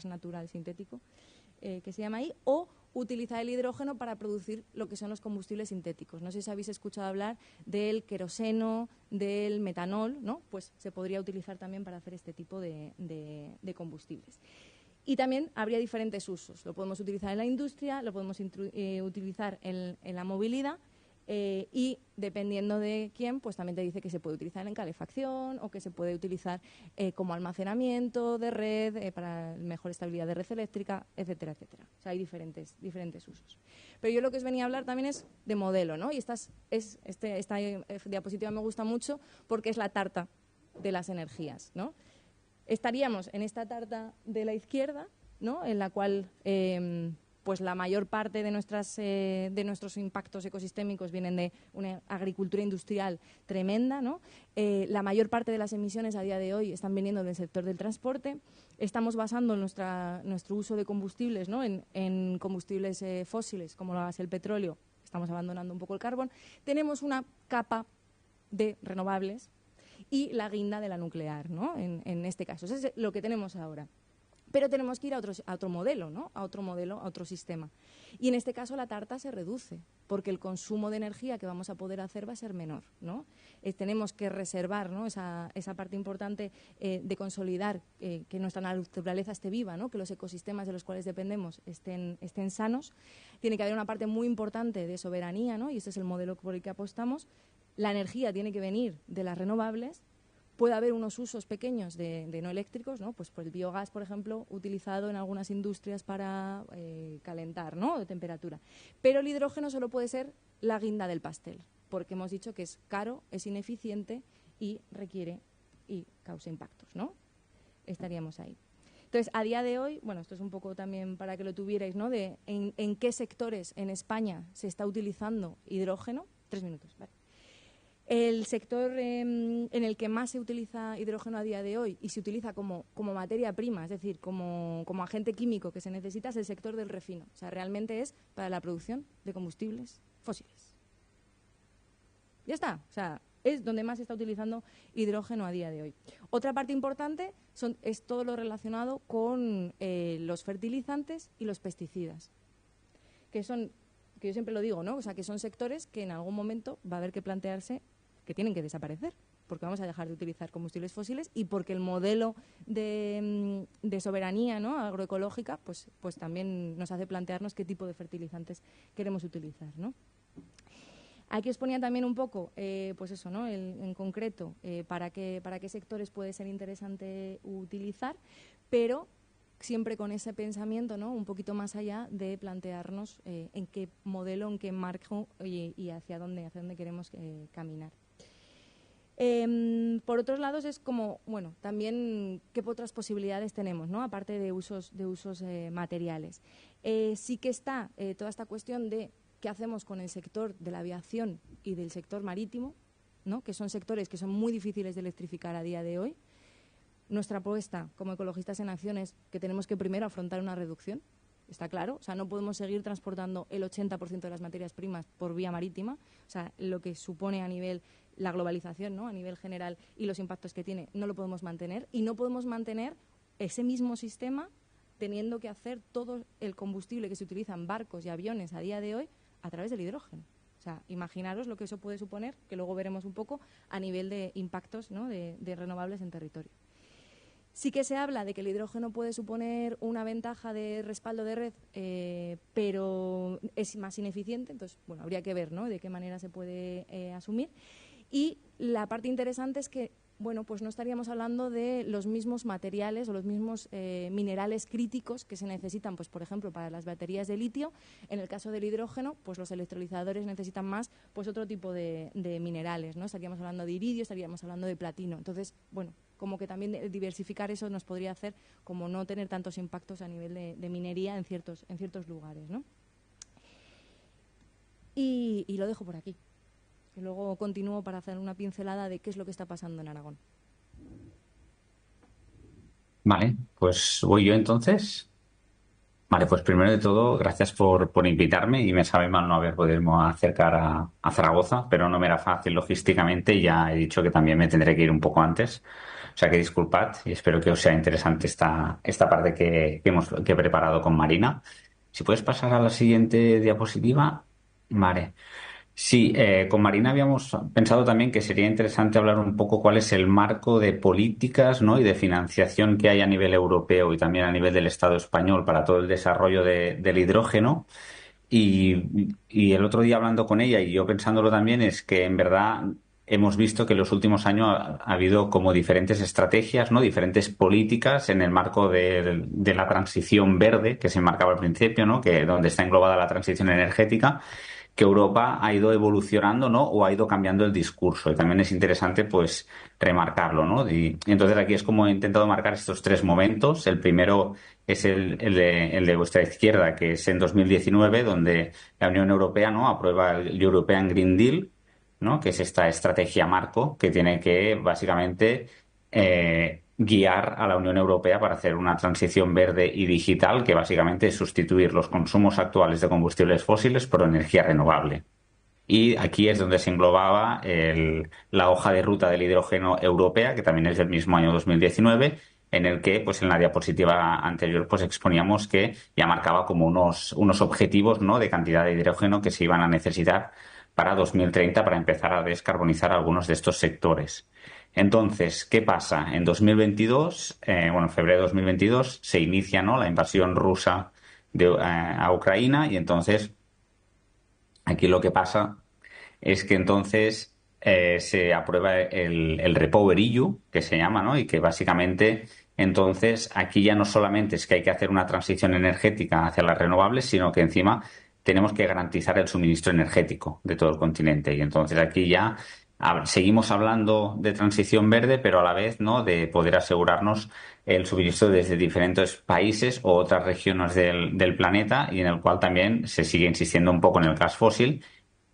natural sintético, que se llama ahí, o utilizar el hidrógeno para producir lo que son los combustibles sintéticos. No sé si habéis escuchado hablar del queroseno, del metanol, ¿no? Pues se podría utilizar también para hacer este tipo de combustibles. Y también habría diferentes usos. Lo podemos utilizar en la industria, lo podemos utilizar en la movilidad, y dependiendo de quién, pues también te dice que se puede utilizar en calefacción o que se puede utilizar como almacenamiento de red, para mejor estabilidad de red eléctrica, etcétera, etcétera. O sea, hay diferentes usos. Pero yo lo que os venía a hablar también es de modelo, ¿no? Y esta diapositiva me gusta mucho porque es la tarta de las energías, ¿no? Estaríamos en esta tarta de la izquierda, ¿no? En la cual pues la mayor parte de nuestros impactos ecosistémicos vienen de una agricultura industrial tremenda, ¿no? La mayor parte de las emisiones a día de hoy están viniendo del sector del transporte. Estamos basando nuestro uso de combustibles, ¿no? en combustibles fósiles, como lo es el petróleo. Estamos abandonando un poco el carbón. Tenemos una capa de renovables y la guinda de la nuclear, ¿no? En este caso. Eso es lo que tenemos ahora. Pero tenemos que ir a otro modelo, ¿no? A otro sistema. Y en este caso la tarta se reduce, porque el consumo de energía que vamos a poder hacer va a ser menor, ¿no? Tenemos que reservar, ¿no? esa parte importante de consolidar que nuestra naturaleza esté viva, ¿no? Que los ecosistemas de los cuales dependemos estén sanos. Tiene que haber una parte muy importante de soberanía, ¿no? Y este es el modelo por el que apostamos. La energía tiene que venir de las renovables. Puede haber unos usos pequeños de no eléctricos, ¿no? Pues por el biogás, por ejemplo, utilizado en algunas industrias para calentar, ¿no? De temperatura. Pero el hidrógeno solo puede ser la guinda del pastel, porque hemos dicho que es caro, es ineficiente y requiere y causa impactos, ¿no? Estaríamos ahí. Entonces, a día de hoy, bueno, esto es un poco también para que lo tuvierais, ¿no? De en qué sectores en España se está utilizando hidrógeno. 3 minutos, ¿vale? El sector en el que más se utiliza hidrógeno a día de hoy y se utiliza como materia prima, es decir, como agente químico que se necesita, es el sector del refino. O sea, realmente es para la producción de combustibles fósiles. Ya está. O sea, es donde más se está utilizando hidrógeno a día de hoy. Otra parte importante es todo lo relacionado con los fertilizantes y los pesticidas, que yo siempre lo digo, ¿no? O sea, que son sectores que en algún momento va a haber que plantearse que tienen que desaparecer, porque vamos a dejar de utilizar combustibles fósiles y porque el modelo de soberanía, ¿no? Agroecológica pues también nos hace plantearnos qué tipo de fertilizantes queremos utilizar, ¿no? Aquí os ponía también un poco, pues eso, ¿no? En concreto, para qué sectores puede ser interesante utilizar, pero siempre con ese pensamiento, ¿no? Un poquito más allá de plantearnos en qué modelo, en qué marco y hacia dónde queremos caminar. Por otros lados es como, bueno, también qué otras posibilidades tenemos, ¿no? Aparte de usos materiales. Sí que está toda esta cuestión de qué hacemos con el sector de la aviación y del sector marítimo, ¿no? Que son sectores que son muy difíciles de electrificar a día de hoy. Nuestra apuesta como ecologistas en acción es que tenemos que primero afrontar una reducción, está claro. O sea, no podemos seguir transportando el 80% de las materias primas por vía marítima. O sea, lo que supone a nivel la globalización, ¿no? A nivel general y los impactos que tiene, no lo podemos mantener. Y no podemos mantener ese mismo sistema teniendo que hacer todo el combustible que se utiliza en barcos y aviones a día de hoy a través del hidrógeno. O sea, imaginaros lo que eso puede suponer, que luego veremos un poco a nivel de impactos, ¿no? de renovables en territorio. Sí que se habla de que el hidrógeno puede suponer una ventaja de respaldo de red, pero es más ineficiente. Entonces, bueno, habría que ver, ¿no? De qué manera se puede asumir. Y la parte interesante es que, bueno, pues no estaríamos hablando de los mismos materiales o los mismos minerales críticos que se necesitan, pues por ejemplo, para las baterías de litio. En el caso del hidrógeno, pues los electrolizadores necesitan más, pues otro tipo de minerales, ¿no? Estaríamos hablando de iridio, estaríamos hablando de platino. Entonces, bueno, como que también diversificar eso nos podría hacer como no tener tantos impactos a nivel de minería en ciertos lugares, ¿no? Y lo dejo por aquí. Y luego continúo para hacer una pincelada de qué es lo que está pasando en Aragón. Vale, pues voy yo entonces. Vale, pues primero de todo, gracias por invitarme y me sabe mal no haber podido acercar a Zaragoza, pero no me era fácil logísticamente y ya he dicho que también me tendré que ir un poco antes. O sea que disculpad y espero que os sea interesante esta parte que he preparado con Marina. Si puedes pasar a la siguiente diapositiva. Vale. Sí, con Marina habíamos pensado también que sería interesante hablar un poco cuál es el marco de políticas, ¿no? Y de financiación que hay a nivel europeo y también a nivel del Estado español para todo el desarrollo del hidrógeno. Y el otro día hablando con ella y yo pensándolo también es que en verdad hemos visto que en los últimos años ha habido como diferentes estrategias, ¿no? Diferentes políticas en el marco de la transición verde que se marcaba al principio, ¿no? Que donde está englobada la transición energética, que Europa ha ido evolucionando, ¿no? O ha ido cambiando el discurso. Y también es interesante, pues, remarcarlo, ¿no? Y entonces aquí es como he intentado marcar estos tres momentos. El primero es el de vuestra izquierda, que es en 2019, donde la Unión Europea, ¿no? Aprueba el European Green Deal, ¿no? Que es esta estrategia marco que tiene que, básicamente, guiar a la Unión Europea para hacer una transición verde y digital que básicamente es sustituir los consumos actuales de combustibles fósiles por energía renovable. Y aquí es donde se englobaba la hoja de ruta del hidrógeno europea, que también es del mismo año 2019, en el que, pues en la diapositiva anterior, pues exponíamos que ya marcaba como unos objetivos, ¿no? De cantidad de hidrógeno que se iban a necesitar para 2030 para empezar a descarbonizar algunos de estos sectores. Entonces, ¿qué pasa? En 2022, en febrero de 2022, se inicia, ¿no? La invasión rusa a Ucrania y entonces aquí lo que pasa es que entonces se aprueba el REPowerEU, que se llama, ¿no? Y que básicamente entonces aquí ya no solamente es que hay que hacer una transición energética hacia las renovables, sino que encima tenemos que garantizar el suministro energético de todo el continente. Y entonces aquí ya seguimos hablando de transición verde, pero a la vez, ¿no? De poder asegurarnos el suministro desde diferentes países o otras regiones del planeta y en el cual también se sigue insistiendo un poco en el gas fósil.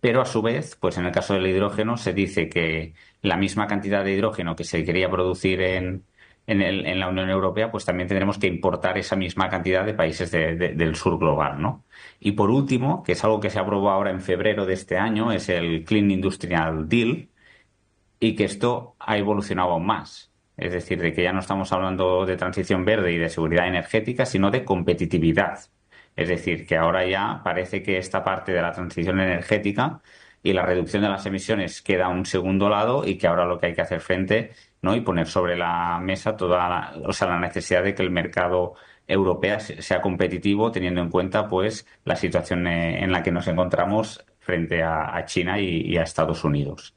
Pero a su vez, pues en el caso del hidrógeno se dice que la misma cantidad de hidrógeno que se quería producir en la Unión Europea, pues también tendremos que importar esa misma cantidad de países del sur global, ¿no? Y por último, que es algo que se aprobó ahora en febrero de este año, es el Clean Industrial Deal, y que esto ha evolucionado aún más. Es decir, de que ya no estamos hablando de transición verde y de seguridad energética, sino de competitividad. Es decir, que ahora ya parece que esta parte de la transición energética y la reducción de las emisiones queda a un segundo lado y que ahora lo que hay que hacer frente, ¿no? Y poner sobre la mesa la necesidad de que el mercado europeo sea competitivo teniendo en cuenta pues la situación en la que nos encontramos frente a China y a Estados Unidos.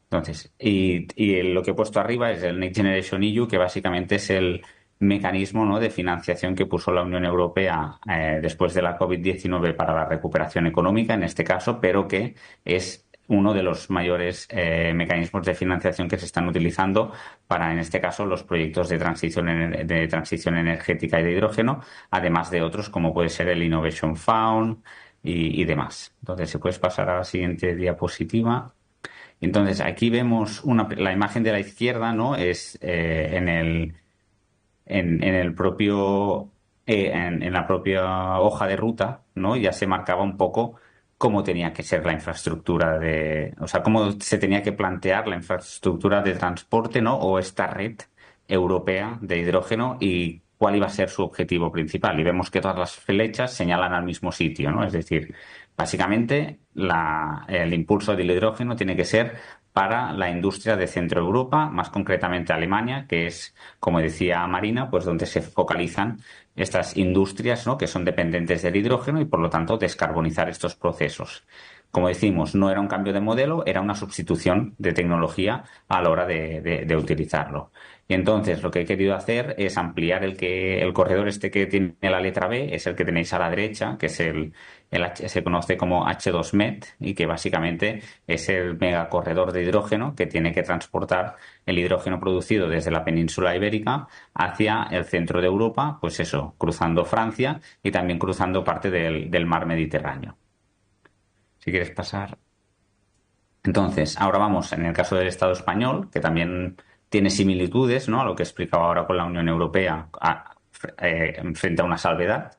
Entonces, y lo que he puesto arriba es el Next Generation EU, que básicamente es el mecanismo, ¿no? De financiación que puso la Unión Europea después de la COVID-19 para la recuperación económica, en este caso, pero que es uno de los mayores mecanismos de financiación que se están utilizando para, en este caso, los proyectos de transición energética y de hidrógeno, además de otros como puede ser el Innovation Fund y demás. Entonces, si puedes pasar a la siguiente diapositiva. Entonces, aquí vemos la imagen de la izquierda, ¿no? Es en el propio, en la propia hoja de ruta, ¿no? Ya se marcaba un poco cómo tenía que ser la infraestructura o sea, cómo se tenía que plantear la infraestructura de transporte, ¿no? O esta red europea de hidrógeno y cuál iba a ser su objetivo principal. Y vemos que todas las flechas señalan al mismo sitio, ¿no? Es decir, básicamente el impulso del hidrógeno tiene que ser para la industria de Centro Europa, más concretamente Alemania, que es, como decía Marina, pues donde se focalizan estas industrias, ¿no? Que son dependientes del hidrógeno y, por lo tanto, descarbonizar estos procesos. Como decimos, no era un cambio de modelo, era una sustitución de tecnología a la hora de utilizarlo. Y entonces lo que he querido hacer es ampliar el corredor este que tiene la letra B, es el que tenéis a la derecha, que es se conoce como H2Med y que básicamente es el megacorredor de hidrógeno que tiene que transportar el hidrógeno producido desde la península ibérica hacia el centro de Europa, pues eso, cruzando Francia y también cruzando parte del mar Mediterráneo. Si quieres pasar. Entonces, ahora vamos en el caso del Estado español, que también tiene similitudes, ¿no? A lo que explicaba ahora con la Unión Europea frente a una salvedad.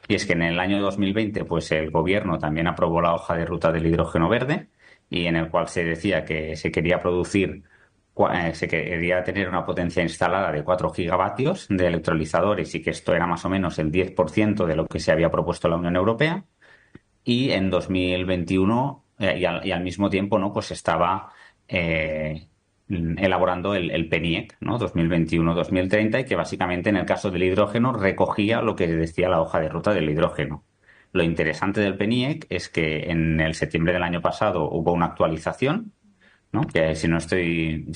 Y es que en el año 2020, pues el gobierno también aprobó la hoja de ruta del hidrógeno verde y en el cual se decía que se quería se quería tener una potencia instalada de 4 gigavatios de electrolizadores y que esto era más o menos el 10% de lo que se había propuesto la Unión Europea. Y en 2021 y al mismo tiempo, ¿no? Pues estaba elaborando el PNIEC, ¿no? 2021-2030 y que básicamente en el caso del hidrógeno recogía lo que decía la hoja de ruta del hidrógeno. Lo interesante del PNIEC es que en el septiembre del año pasado hubo una actualización, ¿no? Que si no estoy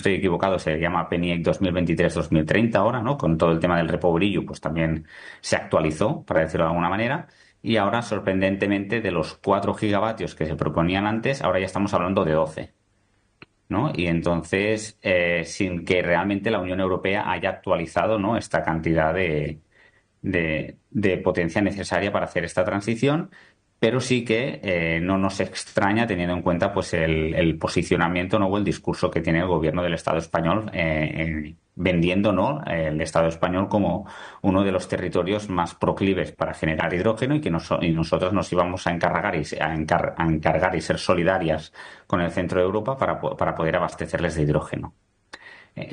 equivocado se llama PNIEC 2023-2030 ahora, ¿no? Con todo el tema del REPowerEU, pues también se actualizó, para decirlo de alguna manera. Y ahora, sorprendentemente, de los 4 gigavatios que se proponían antes, ahora ya estamos hablando de 12, ¿no? Y entonces, sin que realmente la Unión Europea haya actualizado, ¿no? Esta cantidad de potencia necesaria para hacer esta transición, pero sí que no nos extraña teniendo en cuenta pues el posicionamiento, ¿no? O el discurso que tiene el gobierno del Estado español vendiendo, ¿no? El Estado español como uno de los territorios más proclives para generar hidrógeno y que nosotros nos íbamos a encargar y ser solidarias con el centro de Europa para poder abastecerles de hidrógeno.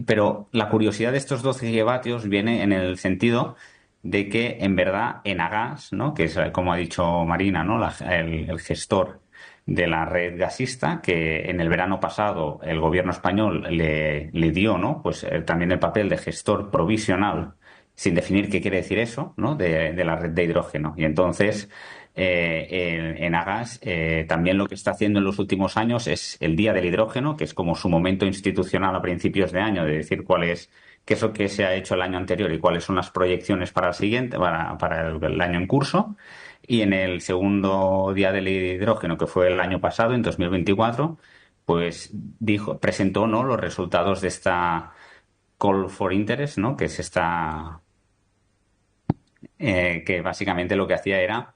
Pero la curiosidad de estos 12 gigavatios viene en el sentido de que en verdad Enagas, ¿no? Que es como ha dicho Marina, ¿no? El gestor de la red gasista, que en el verano pasado el gobierno español le dio, ¿no? Pues también el papel de gestor provisional, sin definir qué quiere decir eso, ¿no? De la red de hidrógeno. Y entonces Enagas también lo que está haciendo en los últimos años es el Día del Hidrógeno, que es como su momento institucional a principios de año, de decir qué es lo que se ha hecho el año anterior y cuáles son las proyecciones para el siguiente, para el año en curso. Y en el segundo Día del Hidrógeno, que fue el año pasado, en 2024, pues presentó, ¿no? Los resultados de esta Call for Interest, ¿no? Que es que básicamente lo que hacía era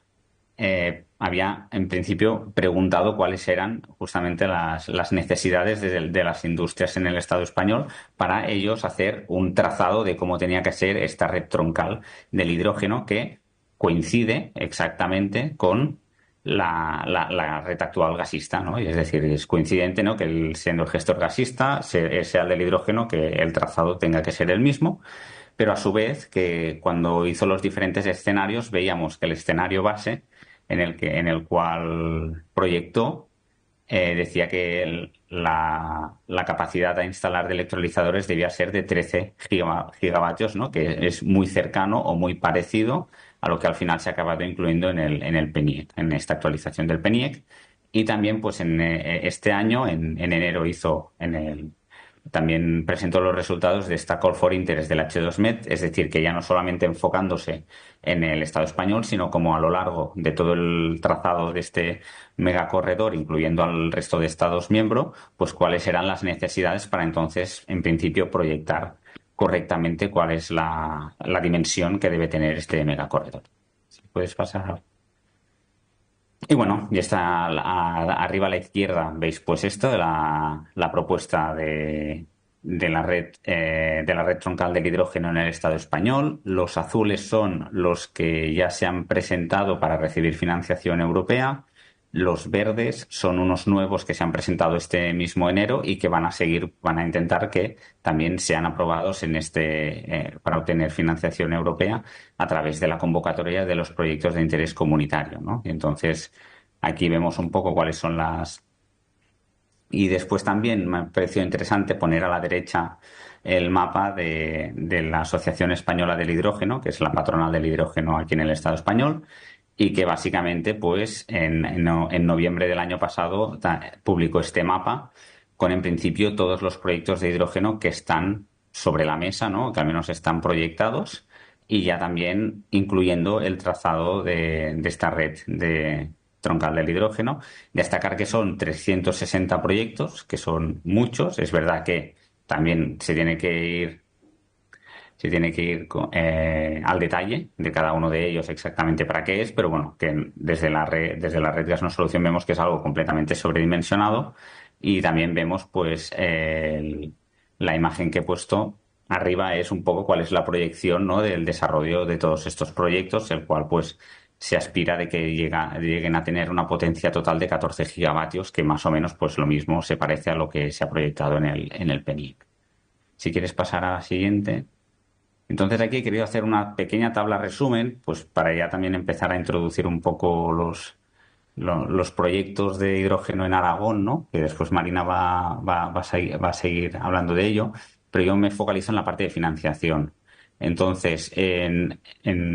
había en principio preguntado cuáles eran justamente las necesidades de las industrias en el Estado español para ellos hacer un trazado de cómo tenía que ser esta red troncal del hidrógeno que coincide exactamente con la red actual gasista, ¿no? Y es decir, es coincidente, ¿no? Que siendo el gestor gasista sea el del hidrógeno, que el trazado tenga que ser el mismo. Pero a su vez, que cuando hizo los diferentes escenarios, veíamos que el escenario base en el cual proyectó decía que la capacidad a instalar de electrolizadores debía ser de 13 gigavatios, ¿no? Que es muy cercano o muy parecido a lo que al final se ha acabado incluyendo en el PNIEC, en esta actualización del PNIEC. Y también, pues en este año, en enero, hizo también presentó los resultados de esta Call for Interest del H2Med, es decir, que ya no solamente enfocándose en el Estado español, sino como a lo largo de todo el trazado de este megacorredor, incluyendo al resto de Estados miembros, pues cuáles eran las necesidades para entonces, en principio, proyectar correctamente cuál es la dimensión que debe tener este megacorredor. Si puedes pasar. Y bueno, y está arriba a la izquierda, veis pues esto, la propuesta de la red troncal del hidrógeno en el Estado español. Los azules son los que ya se han presentado para recibir financiación europea. Los verdes son unos nuevos que se han presentado este mismo enero y que van a intentar que también sean aprobados para obtener financiación europea a través de la convocatoria de los proyectos de interés comunitario, ¿no? Y entonces, aquí vemos un poco cuáles son las. Y después también me ha parecido interesante poner a la derecha el mapa de la Asociación Española del Hidrógeno, que es la patronal del hidrógeno aquí en el Estado español, y que básicamente, pues, en noviembre del año pasado publicó este mapa con, en principio, todos los proyectos de hidrógeno que están sobre la mesa, ¿no? Que al menos están proyectados, y ya también incluyendo el trazado de esta red de troncal del hidrógeno. Destacar que son 360 proyectos, que son muchos. Es verdad que también se tiene que ir al detalle de cada uno de ellos exactamente para qué es, pero bueno, que desde la red Gas No Solución vemos que es algo completamente sobredimensionado, y también vemos pues la imagen que he puesto arriba es un poco cuál es la proyección, ¿no?, del desarrollo de todos estos proyectos, el cual pues se aspira de que lleguen a tener una potencia total de 14 gigavatios, que más o menos pues lo mismo se parece a lo que se ha proyectado en el PNIEC. Si quieres pasar a la siguiente. Entonces aquí he querido hacer una pequeña tabla resumen, pues para ya también empezar a introducir un poco los proyectos de hidrógeno en Aragón, ¿no? Que después Marina va a seguir hablando de ello, pero yo me focalizo en la parte de financiación. Entonces, en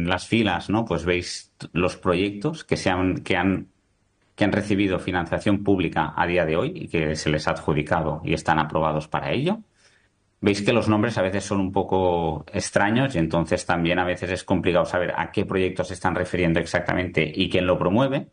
las filas, ¿no?, pues veis los proyectos que han recibido financiación pública a día de hoy y que se les ha adjudicado y están aprobados para ello. Veis que los nombres a veces son un poco extraños y entonces también a veces es complicado saber a qué proyectos se están refiriendo exactamente y quién lo promueve.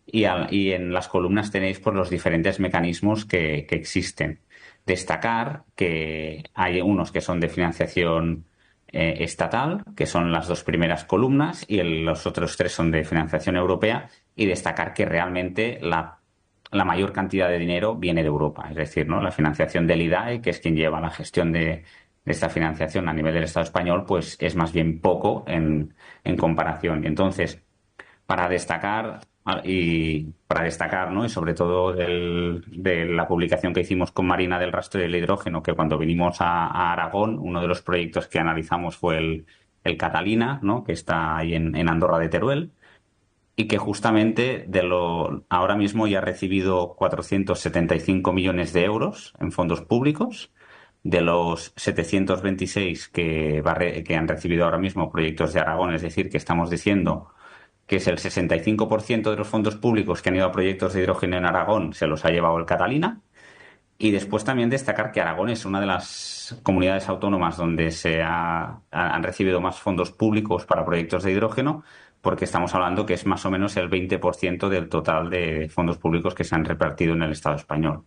Y en las columnas tenéis pues los diferentes mecanismos que existen. Destacar que hay unos que son de financiación estatal, que son las dos primeras columnas, y los otros tres son de financiación europea, y destacar que realmente la mayor cantidad de dinero viene de Europa, es decir, ¿no?, la financiación del IDAE, que es quien lleva la gestión de esta financiación a nivel del Estado español, pues es más bien poco en comparación. Y entonces, para destacar, ¿no?, y sobre todo de la publicación que hicimos con Marina del rastro del hidrógeno, que cuando vinimos a Aragón, uno de los proyectos que analizamos fue el Catalina, ¿no?, que está ahí en Andorra de Teruel, y que justamente ahora mismo ya ha recibido 475 millones de euros en fondos públicos. De los 726 que han recibido ahora mismo proyectos de Aragón, es decir, que estamos diciendo que es el 65% de los fondos públicos que han ido a proyectos de hidrógeno en Aragón, se los ha llevado el Catalina. Y después también destacar que Aragón es una de las comunidades autónomas donde han recibido más fondos públicos para proyectos de hidrógeno, porque estamos hablando que es más o menos el 20% del total de fondos públicos que se han repartido en el Estado español.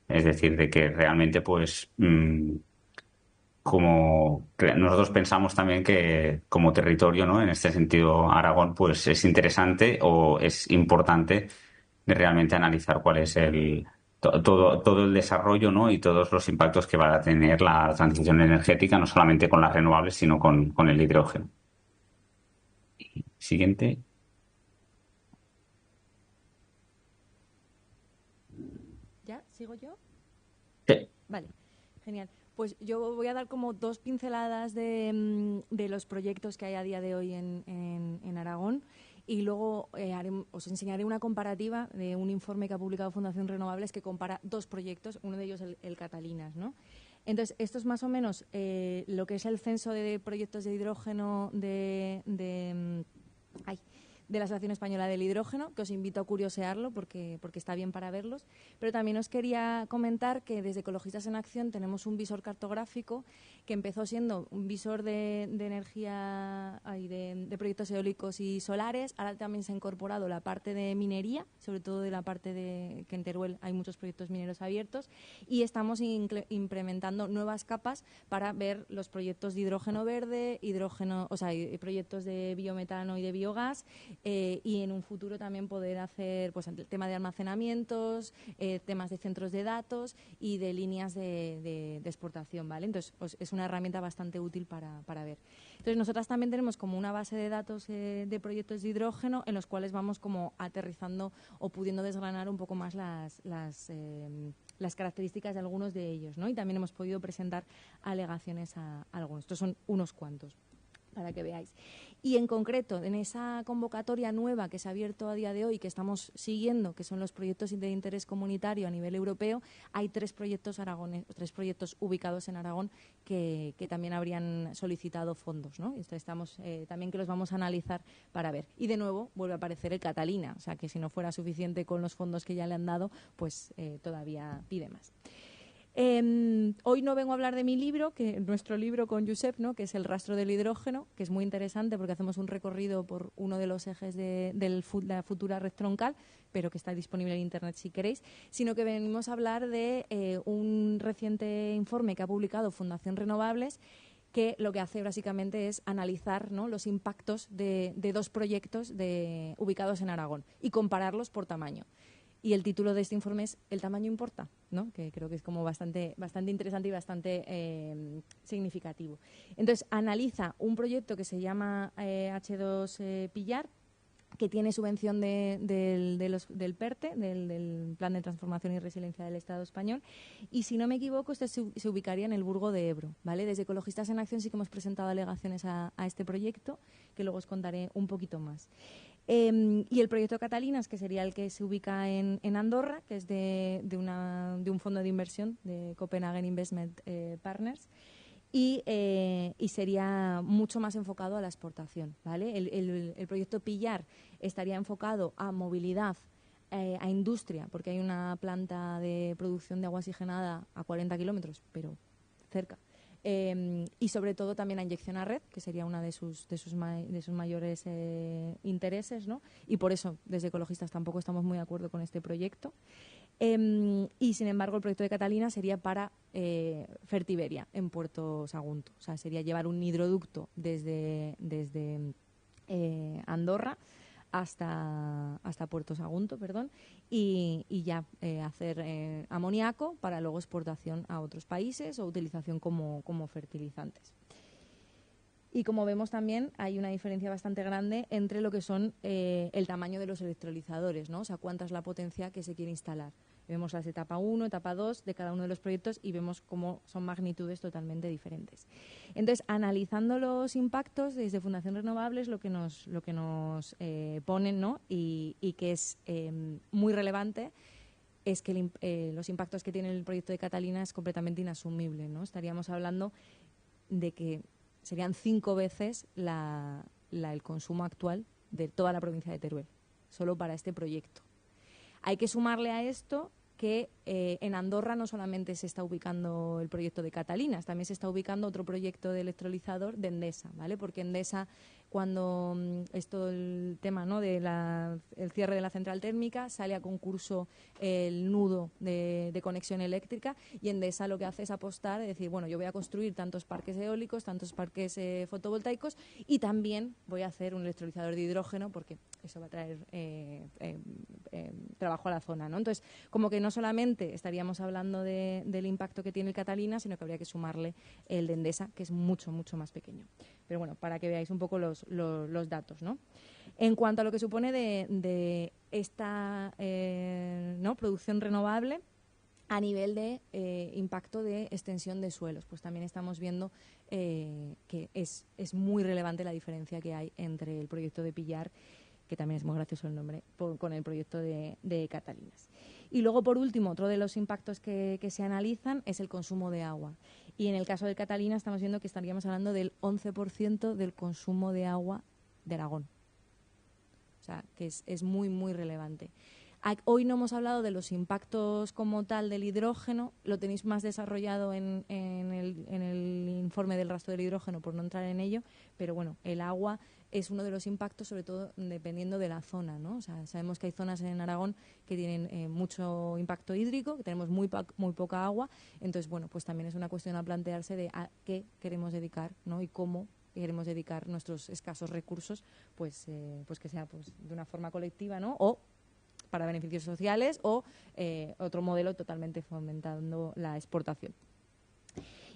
Es decir, de que realmente, pues, como nosotros pensamos también que como territorio, ¿no?, en este sentido, Aragón, pues es interesante o es importante de realmente analizar cuál es todo el desarrollo, ¿no?, y todos los impactos que va a tener la transición energética, no solamente con las renovables, sino con el hidrógeno. Siguiente. ¿Ya? ¿Sigo yo? Sí. Vale, genial. Pues yo voy a dar como dos pinceladas de los proyectos que hay a día de hoy en Aragón, y luego os enseñaré una comparativa de un informe que ha publicado Fundación Renovables que compara dos proyectos, uno de ellos el Catalinas, ¿no? Entonces, esto es más o menos lo que es el censo de proyectos de hidrógeno de de la Asociación Española del Hidrógeno, que os invito a curiosearlo porque está bien para verlos. Pero también os quería comentar que desde Ecologistas en Acción tenemos un visor cartográfico que empezó siendo un visor de energía y de proyectos eólicos y solares. Ahora también se ha incorporado la parte de minería, sobre todo de la parte de que en Teruel hay muchos proyectos mineros abiertos, y estamos implementando nuevas capas para ver los proyectos de hidrógeno verde, proyectos de biometano y de biogás, y en un futuro también poder hacer pues el tema de almacenamientos, temas de centros de datos y de líneas de exportación, ¿vale? Entonces es una herramienta bastante útil para ver. Entonces nosotras también tenemos como una base de datos de proyectos de hidrógeno en los cuales vamos como aterrizando o pudiendo desgranar un poco más las características de algunos de ellos, ¿no? Y también hemos podido presentar alegaciones a algunos. Estos son unos cuantos, para que veáis. Y en concreto, en esa convocatoria nueva que se ha abierto a día de hoy, que estamos siguiendo, que son los proyectos de interés comunitario a nivel europeo, hay 3 proyectos ubicados en Aragón que también habrían solicitado fondos, ¿no? Estamos también que los vamos a analizar para ver. Y de nuevo vuelve a aparecer el Catalina, o sea que si no fuera suficiente con los fondos que ya le han dado, pues todavía pide más. Hoy no vengo a hablar de mi libro, nuestro libro con Josep, ¿no? Que es El rastro del hidrógeno, que es muy interesante porque hacemos un recorrido por uno de los ejes de la futura red troncal, pero que está disponible en Internet si queréis, sino que venimos a hablar de un reciente informe que ha publicado Fundación Renovables, que lo que hace básicamente es analizar, ¿no?, los impactos de 2 proyectos ubicados en Aragón y compararlos por tamaño. Y el título de este informe es ¿El tamaño importa?, ¿no? Que creo que es como bastante interesante y bastante significativo. Entonces, analiza un proyecto que se llama H2 Pillar, que tiene subvención del PERTE, del Plan de Transformación y Resiliencia del Estado español, y si no me equivoco, este se ubicaría en el Burgo de Ebro, ¿vale? Desde Ecologistas en Acción sí que hemos presentado alegaciones a este proyecto, que luego os contaré un poquito más. Y el proyecto Catalinas, que sería el que se ubica en Andorra, que es de un fondo de inversión, de Copenhagen Investment Partners, y sería mucho más enfocado a la exportación, ¿vale? El proyecto Pillar estaría enfocado a movilidad, a industria, porque hay una planta de producción de agua oxigenada a 40 kilómetros, pero cerca. Y sobre todo también a inyección a red, que sería una de sus mayores intereses, ¿no? Y por eso desde Ecologistas tampoco estamos muy de acuerdo con este proyecto. Y sin embargo el proyecto de Catalina sería para Fertiberia en Puerto Sagunto, o sea, sería llevar un hidroducto desde Andorra hasta Puerto Sagunto, y ya hacer amoníaco para luego exportación a otros países o utilización como fertilizantes. Y como vemos también hay una diferencia bastante grande entre lo que son el tamaño de los electrolizadores, ¿no? O sea, cuánta es la potencia que se quiere instalar. Vemos las etapa 1, etapa 2 de cada uno de los proyectos y vemos cómo son magnitudes totalmente diferentes. Entonces, analizando los impactos desde Fundación Renovables, lo que nos ponen, ¿no? y que es muy relevante, es que los impactos que tiene el proyecto de Catalina es completamente inasumible, ¿no? Estaríamos hablando de que serían 5 veces el consumo actual de toda la provincia de Teruel, solo para este proyecto. Hay que sumarle a esto que en Andorra no solamente se está ubicando el proyecto de Catalinas, también se está ubicando otro proyecto de electrolizador de Endesa, ¿vale? Porque Endesa, cuando es todo el tema, ¿no?, de el cierre de la central térmica, sale a concurso el nudo de conexión eléctrica, y Endesa lo que hace es apostar, es decir, bueno, yo voy a construir tantos parques eólicos, tantos parques fotovoltaicos, y también voy a hacer un electrolizador de hidrógeno porque eso va a traer trabajo a la zona, ¿no? Entonces, como que no solamente estaríamos hablando del impacto que tiene el Catalina, sino que habría que sumarle el de Endesa, que es mucho, mucho más pequeño. Pero bueno, para que veáis un poco los datos, ¿no? En cuanto a lo que supone de esta producción renovable, a nivel de impacto de extensión de suelos, pues también estamos viendo que es muy relevante la diferencia que hay entre el proyecto de Pillar, que también es muy gracioso el nombre, con el proyecto de Catalinas. Y luego, por último, otro de los impactos que se analizan es el consumo de agua. Y en el caso de Catalina estamos viendo que estaríamos hablando del 11% del consumo de agua de Aragón. O sea, que es muy, muy relevante. Hoy no hemos hablado de los impactos como tal del hidrógeno, lo tenéis más desarrollado en el informe del rastro del hidrógeno, por no entrar en ello, pero bueno, el agua es uno de los impactos, sobre todo dependiendo de la zona, ¿no? O sea, sabemos que hay zonas en Aragón que tienen mucho impacto hídrico, que tenemos muy poca agua, entonces, bueno, pues también es una cuestión a plantearse de a qué queremos dedicar, ¿no? Y cómo queremos dedicar nuestros escasos recursos, pues que sea pues de una forma colectiva, ¿no? O para beneficios sociales o otro modelo totalmente fomentando la exportación.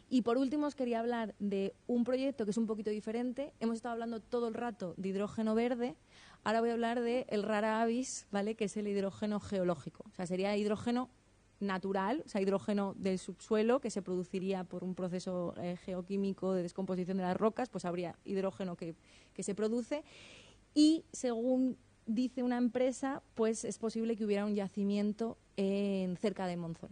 Y por último os quería hablar de un proyecto que es un poquito diferente. Hemos estado hablando todo el rato de hidrógeno verde, ahora voy a hablar de el rara avis, ¿vale? Que es el hidrógeno geológico. O sea, sería hidrógeno natural, o sea, hidrógeno del subsuelo que se produciría por un proceso geoquímico de descomposición de las rocas, pues habría hidrógeno que se produce y según dice una empresa, pues es posible que hubiera un yacimiento cerca de Monzón.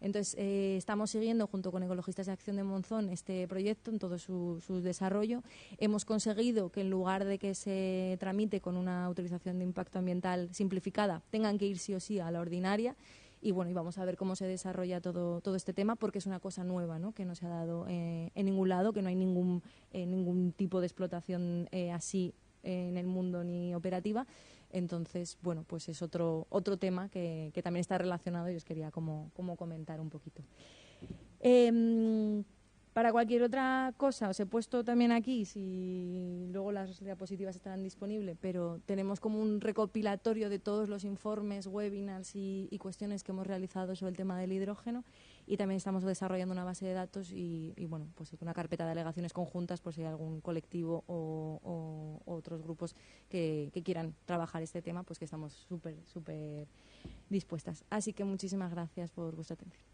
Entonces, estamos siguiendo junto con Ecologistas de Acción de Monzón este proyecto en todo su desarrollo. Hemos conseguido que en lugar de que se tramite con una autorización de impacto ambiental simplificada, tengan que ir sí o sí a la ordinaria. Y bueno, y vamos a ver cómo se desarrolla todo este tema, porque es una cosa nueva, ¿no? Que no se ha dado en ningún lado, que no hay ningún tipo de explotación así en el mundo ni operativa. Entonces, bueno, pues es otro tema que también está relacionado y os quería como comentar un poquito. Para cualquier otra cosa os he puesto también aquí, si luego las diapositivas estarán disponibles, pero tenemos como un recopilatorio de todos los informes, webinars y cuestiones que hemos realizado sobre el tema del hidrógeno, y también estamos desarrollando una base de datos y bueno, pues una carpeta de alegaciones conjuntas por si hay algún colectivo o otros grupos que quieran trabajar este tema, pues que estamos súper dispuestas. Así que muchísimas gracias por vuestra atención.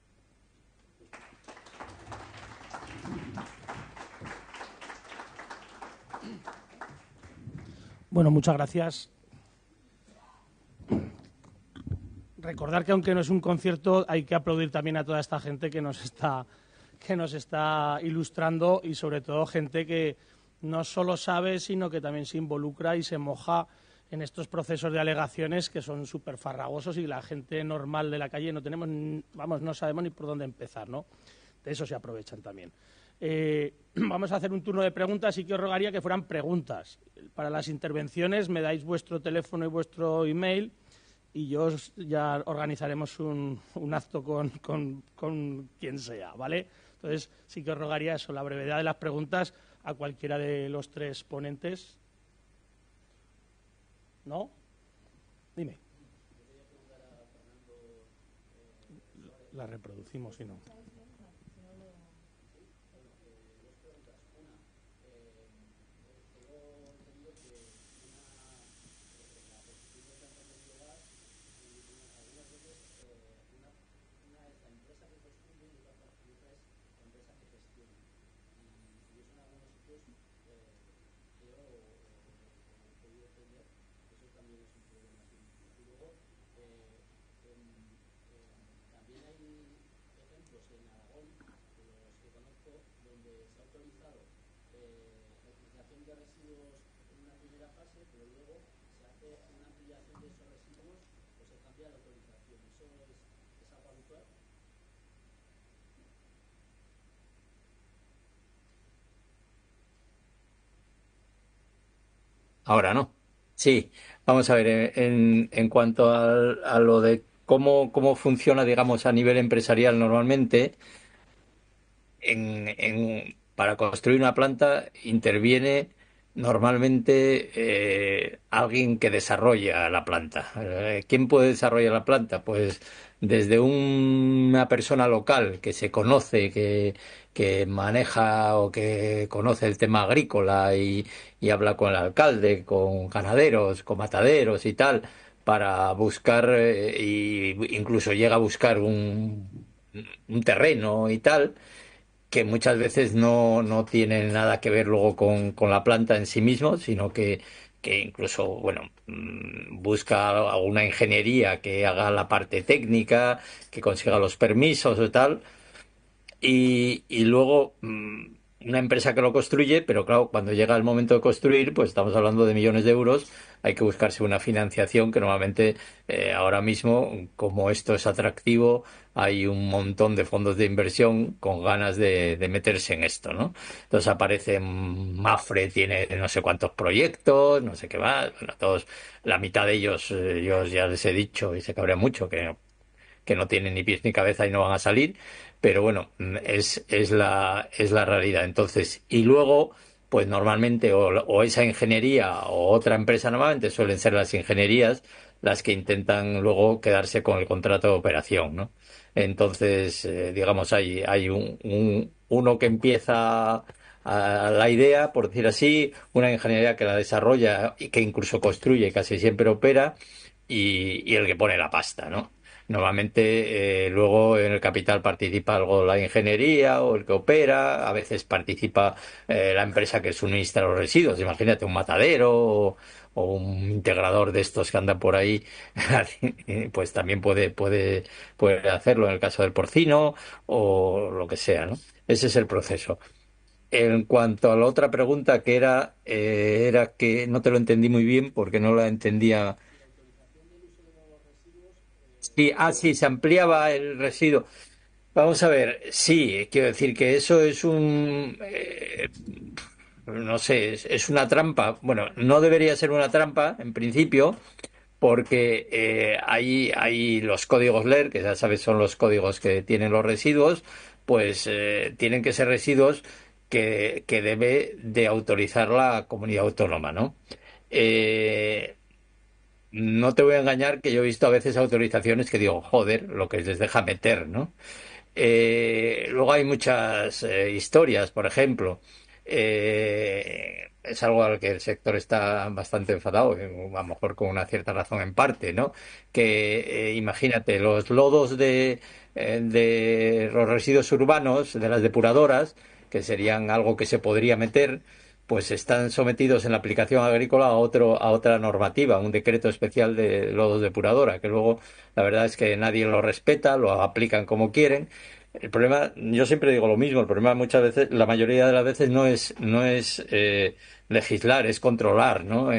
Bueno, muchas gracias. Recordar que aunque no es un concierto, hay que aplaudir también a toda esta gente que nos está ilustrando y sobre todo gente que no solo sabe, sino que también se involucra y se moja en estos procesos de alegaciones que son súper farragosos y la gente normal de la calle no sabemos ni por dónde empezar, ¿no? De eso se aprovechan también. Vamos a hacer un turno de preguntas y que os rogaría que fueran preguntas. Para las intervenciones me dais vuestro teléfono y vuestro email y ya organizaremos un acto con quien sea, ¿vale? Entonces sí que os rogaría eso, la brevedad de las preguntas a cualquiera de los tres ponentes. ¿No? Dime. La reproducimos, si no. Ahora no. Sí, vamos a ver, en cuanto a lo de cómo funciona, digamos, a nivel empresarial normalmente, para construir una planta interviene normalmente alguien que desarrolla la planta. ¿Quién puede desarrollar la planta? Pues desde una persona local que se conoce, que maneja o que conoce el tema agrícola y habla con el alcalde, con ganaderos, con mataderos y tal, para buscar, incluso llega a buscar un terreno y tal, que muchas veces no tienen nada que ver luego con la planta en sí mismo, sino que incluso, bueno, busca alguna ingeniería que haga la parte técnica, que consiga los permisos y tal. Y luego, una empresa que lo construye, pero claro, cuando llega el momento de construir, pues estamos hablando de millones de euros, hay que buscarse una financiación que normalmente ahora mismo, como esto es atractivo, hay un montón de fondos de inversión con ganas de meterse en esto, ¿no? Entonces aparece Mafre, tiene no sé cuántos proyectos, no sé qué más, bueno, todos, la mitad de ellos, yo ya les he dicho y se cabrea mucho que no tienen ni pies ni cabeza y no van a salir, pero bueno, es la realidad. Entonces, y luego, pues normalmente o esa ingeniería o otra empresa, normalmente suelen ser las ingenierías las que intentan luego quedarse con el contrato de operación, ¿no? Entonces, digamos, hay uno que empieza la idea, por decir así, una ingeniería que la desarrolla y que incluso construye, casi siempre opera, y el que pone la pasta, ¿no? Normalmente, luego en el capital participa algo la ingeniería o el que opera, a veces participa la empresa que suministra los residuos, imagínate un matadero o un integrador de estos que andan por ahí, pues también puede hacerlo en el caso del porcino o lo que sea, ¿no? Ese es el proceso. En cuanto a la otra pregunta que era que no te lo entendí muy bien porque no la entendía. Sí, sí, se ampliaba el residuo. Vamos a ver, sí, quiero decir que eso es no sé, es una trampa. Bueno, no debería ser una trampa en principio, porque hay los códigos LER, que ya sabes son los códigos que tienen los residuos, pues tienen que ser residuos que debe de autorizar la comunidad autónoma, ¿no? Eh, no te voy a engañar que yo he visto a veces autorizaciones que digo, joder, lo que les deja meter, ¿no? Luego hay muchas historias, por ejemplo. Es algo al que el sector está bastante enfadado, a lo mejor con una cierta razón en parte, ¿no? Que imagínate, los lodos de los residuos urbanos, de las depuradoras, que serían algo que se podría meter, pues están sometidos en la aplicación agrícola a otra normativa, un decreto especial de lodos depuradora, que luego la verdad es que nadie lo respeta, lo aplican como quieren. El problema, yo siempre digo lo mismo, el problema muchas veces, la mayoría de las veces no es legislar, es controlar, ¿no? O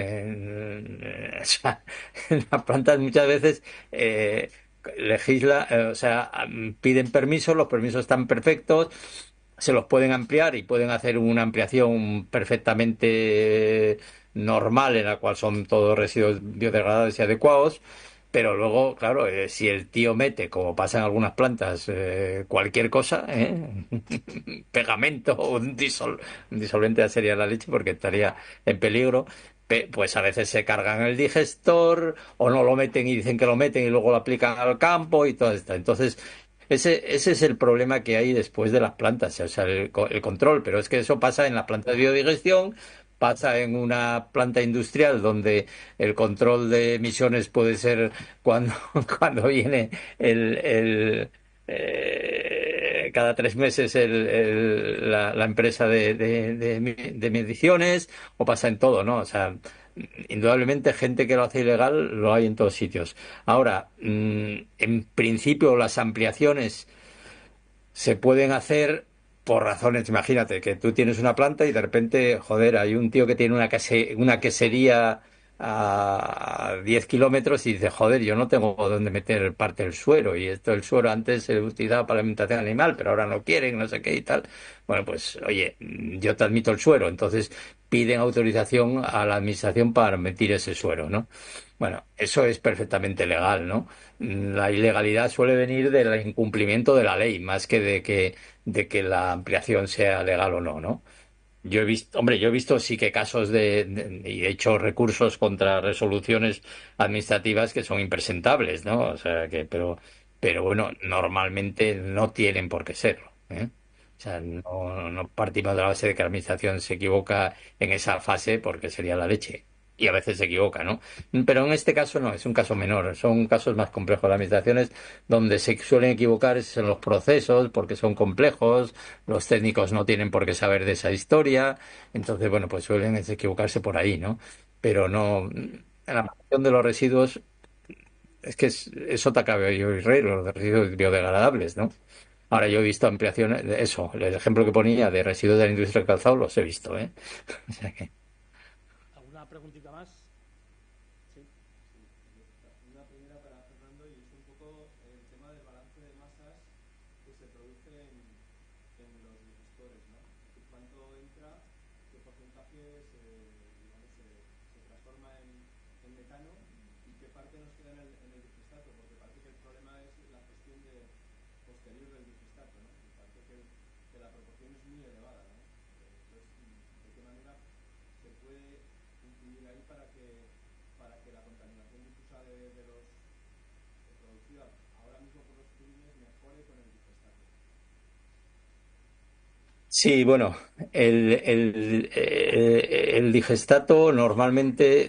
sea, en las plantas muchas veces o sea, piden permisos, los permisos están perfectos, se los pueden ampliar y pueden hacer una ampliación perfectamente normal en la cual son todos residuos biodegradables y adecuados, pero luego, claro, si el tío mete, como pasa en algunas plantas, cualquier cosa, pegamento o un disolvente ya sería la leche porque estaría en peligro, pues a veces se cargan el digestor o no lo meten y dicen que lo meten y luego lo aplican al campo y todo esto. Entonces, ese es el problema que hay después de las plantas, o sea, el control, pero es que eso pasa en las plantas de biodigestión, pasa en una planta industrial donde el control de emisiones puede ser cuando, cuando viene cada 3 meses la empresa de mediciones, o pasa en todo, ¿no? O sea, indudablemente gente que lo hace ilegal lo hay en todos sitios. Ahora, en principio las ampliaciones se pueden hacer por razones, imagínate, que tú tienes una planta y de repente, joder, hay un tío que tiene una quesería a 10 kilómetros y dice, joder, yo no tengo dónde meter parte del suero y esto el suero antes se utilizaba para alimentación animal, pero ahora no quieren, no sé qué y tal. Bueno, pues oye, yo te admito el suero, entonces piden autorización a la administración para meter ese suero, ¿no? Bueno, eso es perfectamente legal, ¿no? La ilegalidad suele venir del incumplimiento de la ley, más que de que la ampliación sea legal o no, ¿no? Yo he visto, hombre, yo he visto sí que casos y he hecho recursos contra resoluciones administrativas que son impresentables, ¿no? O sea que, pero bueno, normalmente no tienen por qué serlo, ¿eh? O sea, no partimos de la base de que la administración se equivoca en esa fase porque sería la leche. Y a veces se equivoca, ¿no? Pero en este caso no, es un caso menor, son casos más complejos. Las administraciones donde se suelen equivocar es en los procesos porque son complejos, los técnicos no tienen por qué saber de esa historia, entonces, bueno, pues suelen equivocarse por ahí, ¿no? Pero no, en la gestión de los residuos es que es sota caballo y rey, los residuos biodegradables, ¿no? Ahora yo he visto ampliaciones, eso, el ejemplo que ponía de residuos de la industria del calzado los he visto, ¿eh? O sea que... ¿Alguna preguntita más? Sí. Una primera para Fernando, y es un poco el tema del balance de masas que se produce en los digestores, ¿no? ¿Cuánto entra, qué porcentaje se transforma en metano y qué parte nos queda en el digestato? Porque parece que el problema es la gestión posterior del digestato, ¿no? Y parece que la proporción es muy elevada, ¿no? Entonces, ¿de qué manera se puede influir ahí para que la contaminación difusa de los producida ahora mismo por los purines mejore con el digestato? Sí, bueno, el digestato normalmente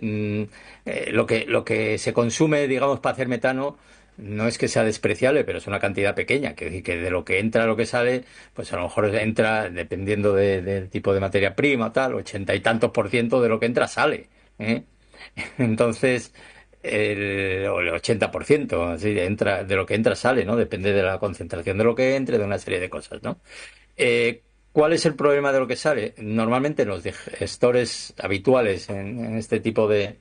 lo que se consume, digamos, para hacer metano no es que sea despreciable, pero es una cantidad pequeña. Que decir que de lo que entra a lo que sale, pues a lo mejor entra, dependiendo del tipo de materia prima, tal, 80 y tantos% de lo que entra sale, ¿eh? Entonces, o el 80%, así, entra, de lo que entra sale, ¿no? Depende de la concentración de lo que entre, de una serie de cosas, ¿no? Eh, ¿Cuál es el problema de lo que sale? Normalmente los digestores habituales en este tipo de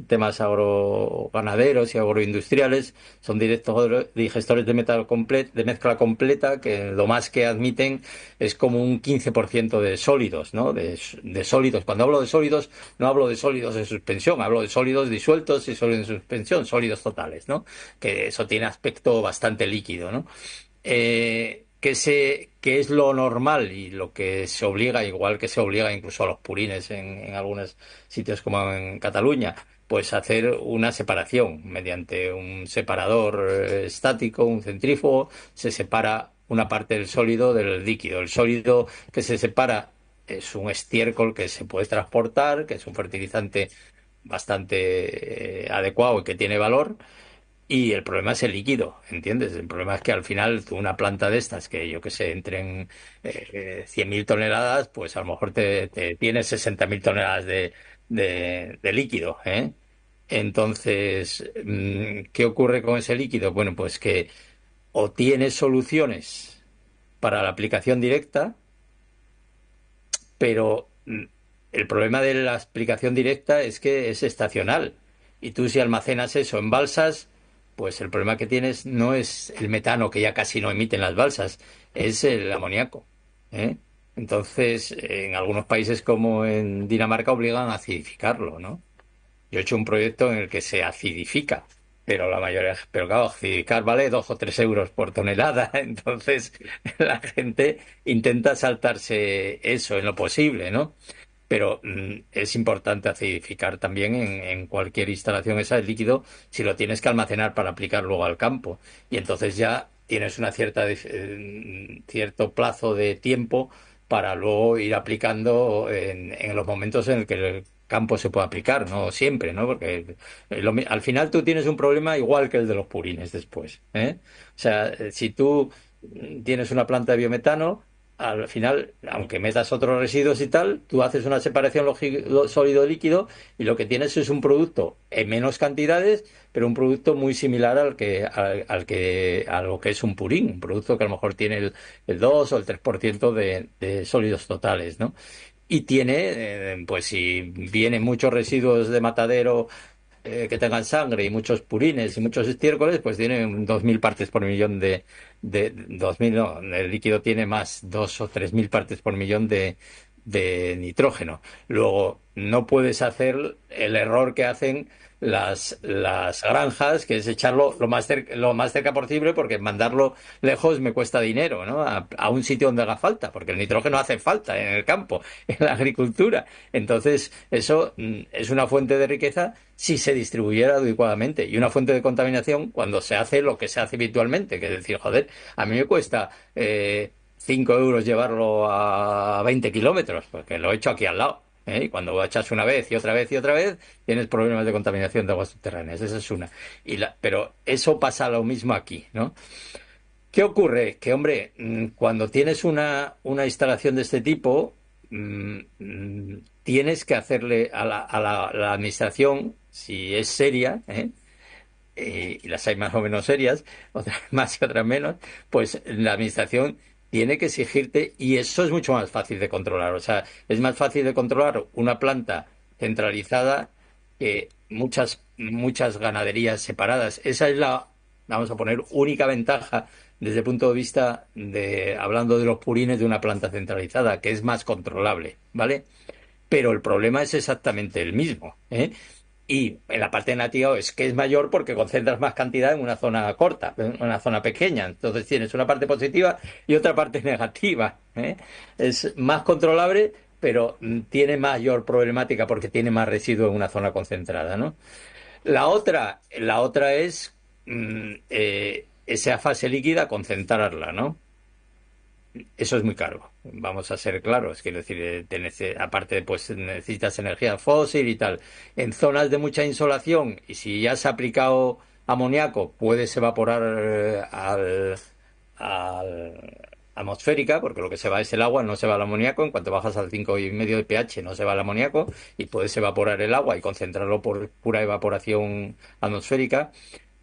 temas agroganaderos y agroindustriales son digestores de mezcla completa, que lo más que admiten es como un 15% de sólidos, ¿no? De sólidos. Cuando hablo de sólidos, no hablo de sólidos en suspensión, hablo de sólidos disueltos y sólidos en suspensión, sólidos totales, ¿no? Que eso tiene aspecto bastante líquido, ¿no? Que es lo normal y lo que se obliga, igual que se obliga incluso a los purines en algunos sitios como en Cataluña, pues hacer una separación mediante un separador estático, un centrífugo, se separa una parte del sólido del líquido. El sólido que se separa es un estiércol que se puede transportar, que es un fertilizante bastante adecuado y que tiene valor, y el problema es el líquido, ¿entiendes? El problema es que al final tú una planta de estas, que yo que sé, entren 100.000 toneladas, pues a lo mejor te tienes 60.000 toneladas de líquido, ¿eh? Entonces, ¿qué ocurre con ese líquido? Bueno, pues que o tienes soluciones para la aplicación directa, pero el problema de la aplicación directa es que es estacional. Y tú si almacenas eso en balsas, pues el problema que tienes no es el metano, que ya casi no emiten las balsas, es el amoníaco, ¿eh? Entonces, en algunos países como en Dinamarca obligan a acidificarlo, ¿no? Yo he hecho un proyecto en el que se acidifica, pero la mayoría, pero claro, acidificar vale 2 o 3 euros por tonelada, entonces la gente intenta saltarse eso en lo posible, ¿no? Pero es importante acidificar también en cualquier instalación esa de líquido si lo tienes que almacenar para aplicar luego al campo. Y entonces ya tienes una cierto plazo de tiempo para luego ir aplicando en los momentos en el que el campo se puede aplicar, no siempre, ¿no? Porque al final tú tienes un problema igual que el de los purines después, ¿eh? O sea, si tú tienes una planta de biometano, al final, aunque metas otros residuos y tal, tú haces una separación sólido-líquido y lo que tienes es un producto en menos cantidades, pero un producto muy similar a lo que es un purín, un producto que a lo mejor tiene el 2 o el 3% de sólidos totales, ¿no? Y tiene, pues si vienen muchos residuos de matadero que tengan sangre y muchos purines y muchos estiércoles, pues tienen 2.000 partes por millón de 2.000, no, el líquido tiene más, 2 o 3.000 partes por millón de nitrógeno. Luego, no puedes hacer el error que hacen las granjas, que es echarlo lo más cerca posible, porque mandarlo lejos me cuesta dinero, ¿no? A un sitio donde haga falta, porque el nitrógeno hace falta en el campo, en la agricultura. Entonces, eso es una fuente de riqueza si se distribuyera adecuadamente, y una fuente de contaminación cuando se hace lo que se hace habitualmente, que es decir, joder, a mí me cuesta 5 euros llevarlo a 20 kilómetros, porque lo he hecho aquí al lado, ¿eh? Y cuando echas una vez y otra vez y otra vez, tienes problemas de contaminación de aguas subterráneas. Esa es una. Pero eso pasa lo mismo aquí, ¿no? ¿Qué ocurre? Que, hombre, cuando tienes una instalación de este tipo, tienes que hacerle a la administración, si es seria, y las hay más o menos serias, otras más y otras menos, pues la administración tiene que exigirte y eso es mucho más fácil de controlar. O sea, es más fácil de controlar una planta centralizada que muchas ganaderías separadas. Esa es la, vamos a poner, única ventaja desde el punto de vista de, hablando de los purines de una planta centralizada, que es más controlable, ¿vale? Pero el problema es exactamente el mismo, ¿eh? Y en la parte nativa es que es mayor porque concentras más cantidad en una zona corta, en una zona pequeña. Entonces tienes una parte positiva y otra parte negativa, ¿eh? Es más controlable, pero tiene mayor problemática porque tiene más residuo en una zona concentrada, ¿no? La otra es esa fase líquida concentrarla, ¿no? Eso es muy caro. Vamos a ser claros. Quiero decir, aparte, pues necesitas energía fósil y tal. En zonas de mucha insolación, y si ya se ha aplicado amoníaco, puedes evaporar al atmosférica, porque lo que se va es el agua, no se va el amoníaco. En cuanto bajas al 5,5 de pH, no se va el amoníaco y puedes evaporar el agua y concentrarlo por pura evaporación atmosférica.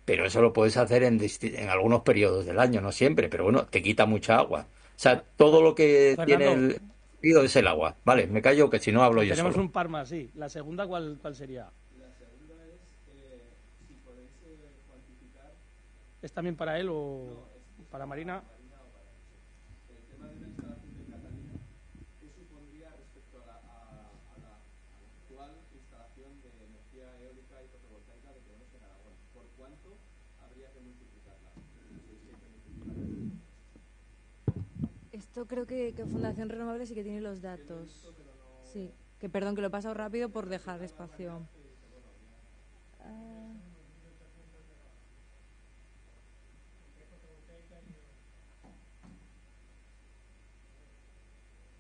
Pero eso lo puedes hacer en algunos periodos del año, no siempre, pero bueno, te quita mucha agua. O sea, todo lo que tiene Fernando, el río es el agua. Vale, me callo que si no hablo yo tenemos solo. un par más, sí. La segunda, ¿cuál sería? La segunda es si podéis cuantificar, ¿Es también para él o para Marina? Marina o para el tema de la instalación de Catalina, ¿qué supondría respecto a la actual instalación de energía eólica y fotovoltaica que tenemos en Aragón? ¿Por cuánto habría que multiplicarla? Si hay que multiplicarla. Esto creo que Fundación Renovables sí que tiene los datos. Sí, que perdón, que lo he pasado rápido por dejar espacio. Ah,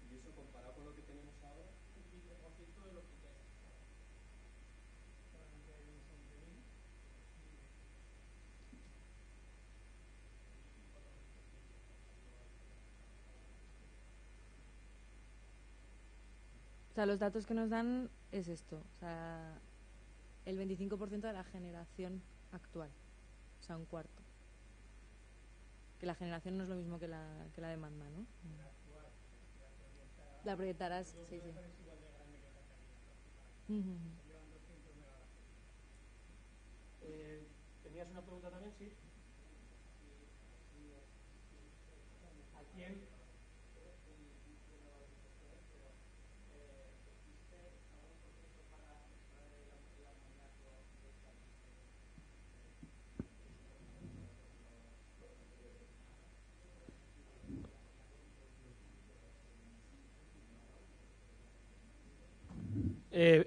Y eso comparado con lo que tenemos ahora, o sea, los datos que nos dan es esto. O sea, el 25% de la generación actual. O sea, un cuarto. Que la generación no es lo mismo que la demanda, ¿no? La proyectarás, sí, sí. Ujú. ¿Tenías una pregunta también? Sí. ¿A quién?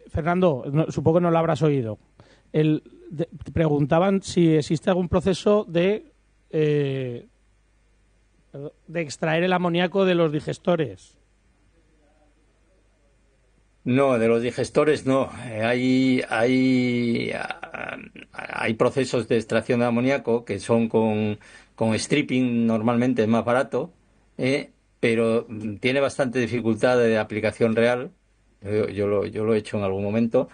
Fernando, supongo que no lo habrás oído. Te preguntaban si existe algún proceso de extraer el amoníaco de los digestores. No, de los digestores no. Hay procesos de extracción de amoníaco que son con stripping, normalmente es más barato, ¿eh? Pero tiene bastante dificultad de aplicación real. Yo lo he hecho en algún momento.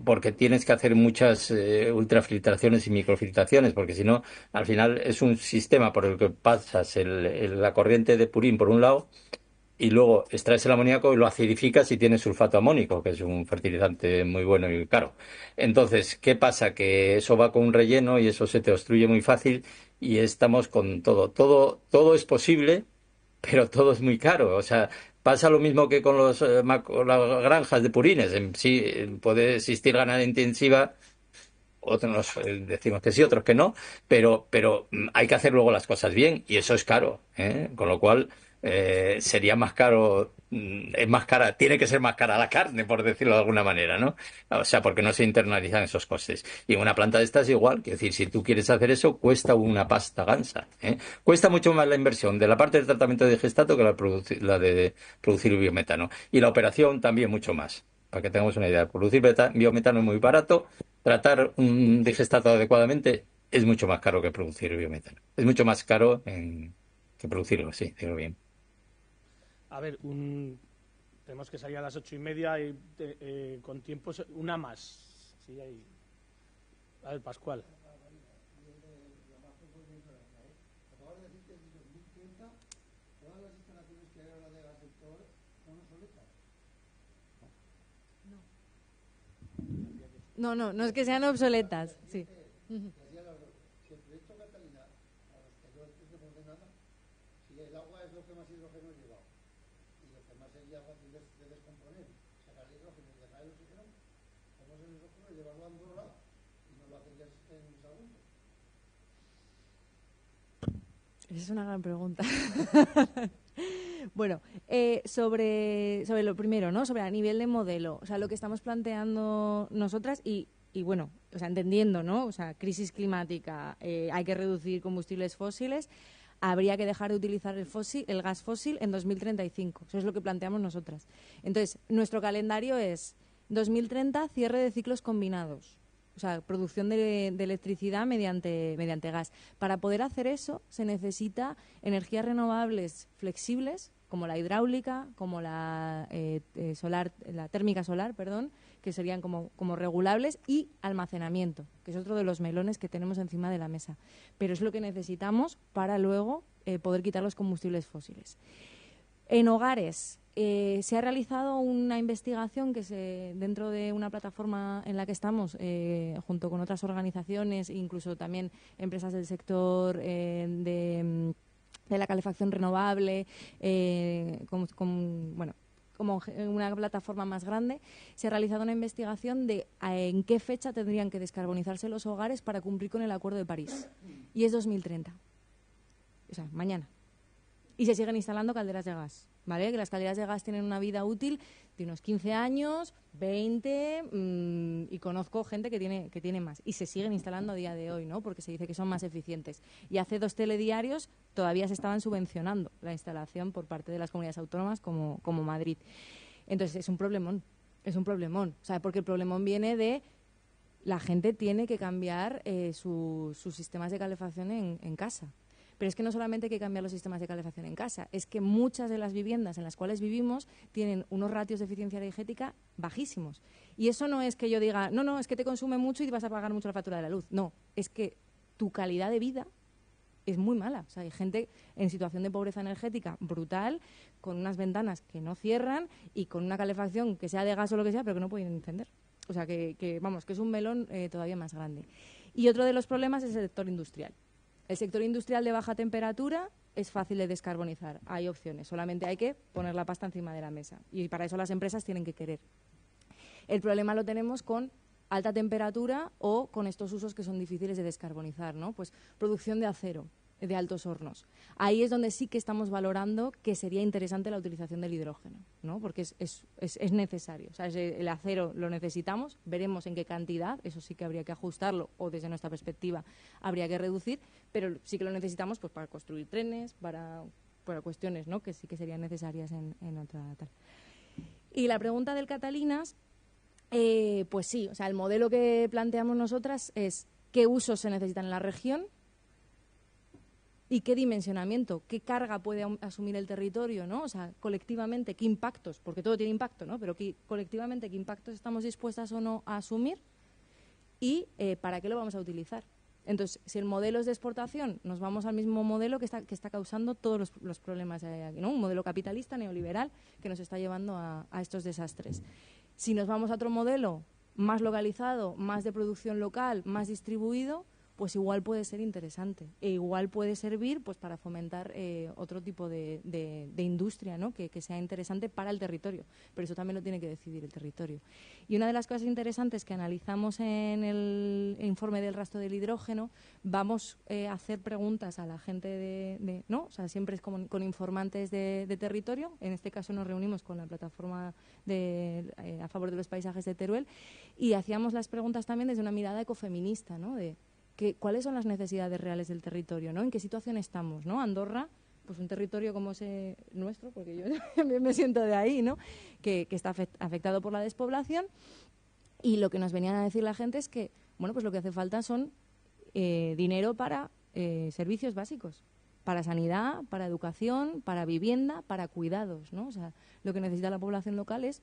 Porque tienes que hacer muchas ultrafiltraciones y microfiltraciones, porque si no, al final es un sistema por el que pasas la corriente de purín por un lado y luego extraes el amoníaco y lo acidificas y tienes sulfato amónico, que es un fertilizante muy bueno y caro. Entonces, ¿qué pasa? Que eso va con un relleno y eso se te obstruye muy fácil y estamos con todo. Todo es posible, pero todo es muy caro. O sea, pasa lo mismo que con con las granjas de purines. Sí, puede existir ganadería intensiva. Otros decimos que sí, otros que no, pero hay que hacer luego las cosas bien y eso es caro, ¿eh? Con lo cual sería más caro, es más cara, tiene que ser más cara la carne, por decirlo de alguna manera, ¿no? O sea, porque no se internalizan esos costes. Y en una planta de estas igual, quiero decir, si tú quieres hacer eso, cuesta una pasta gansa, ¿eh? Cuesta mucho más la inversión de la parte del tratamiento de gestato que la de producir biometano. Y la operación también mucho más. Para que tengamos una idea, producir biometano es muy barato. Tratar un digestato adecuadamente es mucho más caro que producir biometano. Es mucho más caro que producirlo, sí, digo bien. A ver, tenemos que salir a las 8:30 y con tiempo una más. Sí, A ver, Pascual. Acabas de decir que en 2030 todas las instalaciones que hay ahora de gas sector son obsoletas. No es que sean obsoletas. Sí. Decía las dos. Si el proyecto Catalina, a los que yo antes no de nada, si el agua es lo que más hidrógeno lleva y lo que más sería fácil de descomponer, sacar el hidrógeno y dejar el oxígeno, ¿cómo se les ocurre llevarlo a Andorra y no lo hacen ya en Sagunto? Esa es una gran pregunta. Bueno, sobre lo primero, ¿no? Sobre a nivel de modelo, o sea, lo que estamos planteando nosotras y bueno, o sea, entendiendo, ¿no? O sea, crisis climática, hay que reducir combustibles fósiles, habría que dejar de utilizar el gas fósil en 2035. Eso es lo que planteamos nosotras. Entonces, nuestro calendario es 2030, cierre de ciclos combinados. O sea, producción de electricidad mediante gas. Para poder hacer eso se necesita energías renovables flexibles, como la hidráulica, como la térmica solar, perdón, que serían como regulables, y almacenamiento, que es otro de los melones que tenemos encima de la mesa. Pero es lo que necesitamos para luego poder quitar los combustibles fósiles. En hogares, se ha realizado una investigación dentro de una plataforma en la que estamos, junto con otras organizaciones, incluso también empresas del sector de la calefacción renovable, como una plataforma más grande. Se ha realizado una investigación de en qué fecha tendrían que descarbonizarse los hogares para cumplir con el Acuerdo de París. Y es 2030. O sea, mañana. Y se siguen instalando calderas de gas, ¿vale? Que las calderas de gas tienen una vida útil de unos 15 años, 20, y conozco gente que tiene más. Y se siguen instalando a día de hoy, ¿no? Porque se dice que son más eficientes. Y hace 2 telediarios todavía se estaban subvencionando la instalación por parte de las comunidades autónomas como Madrid. Entonces, es un problemón. O sea, porque el problemón viene de la gente tiene que cambiar sus sistemas de calefacción en casa. Pero es que no solamente hay que cambiar los sistemas de calefacción en casa, es que muchas de las viviendas en las cuales vivimos tienen unos ratios de eficiencia energética bajísimos. Y eso no es que yo diga, no, es que te consume mucho y vas a pagar mucho la factura de la luz. No, es que tu calidad de vida es muy mala. O sea, hay gente en situación de pobreza energética brutal, con unas ventanas que no cierran y con una calefacción que sea de gas o lo que sea, pero que no pueden encender. O sea, que es un melón todavía más grande. Y otro de los problemas es el sector industrial. El sector industrial de baja temperatura es fácil de descarbonizar. Hay opciones, solamente hay que poner la pasta encima de la mesa. Y para eso las empresas tienen que querer. El problema lo tenemos con alta temperatura o con estos usos que son difíciles de descarbonizar, ¿no? Pues producción de acero, de altos hornos. Ahí es donde sí que estamos valorando que sería interesante la utilización del hidrógeno, ¿no? Porque es necesario. O sea, el acero lo necesitamos, veremos en qué cantidad, eso sí que habría que ajustarlo o desde nuestra perspectiva habría que reducir, pero sí que lo necesitamos pues para construir trenes, para cuestiones, ¿no? Que sí que serían necesarias en otra tal. Y la pregunta del Catalinas, pues sí, o sea, el modelo que planteamos nosotras es qué usos se necesitan en la región y qué dimensionamiento, qué carga puede asumir el territorio, ¿no? O sea, colectivamente, qué impactos, porque todo tiene impacto, ¿no? Pero colectivamente, qué impactos estamos dispuestas o no a asumir y para qué lo vamos a utilizar. Entonces, si el modelo es de exportación, nos vamos al mismo modelo que está causando todos los problemas aquí, ¿no? Un modelo capitalista, neoliberal, que nos está llevando a estos desastres. Si nos vamos a otro modelo más localizado, más de producción local, más distribuido, pues igual puede ser interesante e igual puede servir pues para fomentar otro tipo de industria, ¿no? que sea interesante para el territorio, pero eso también lo tiene que decidir el territorio. Y una de las cosas interesantes que analizamos en el informe del rastro del hidrógeno, vamos a hacer preguntas a la gente ¿no? O sea, siempre es con informantes de territorio. En este caso nos reunimos con la plataforma a favor de los paisajes de Teruel y hacíamos las preguntas también desde una mirada ecofeminista, ¿no? ¿Cuáles son las necesidades reales del territorio, ¿no? ¿En qué situación estamos, ¿no? Andorra, pues un territorio como ese nuestro, porque yo también me siento de ahí, ¿no? Que está afectado por la despoblación, y lo que nos venían a decir la gente es que, bueno, pues lo que hace falta son dinero para servicios básicos, para sanidad, para educación, para vivienda, para cuidados, ¿no? O sea, lo que necesita la población local es,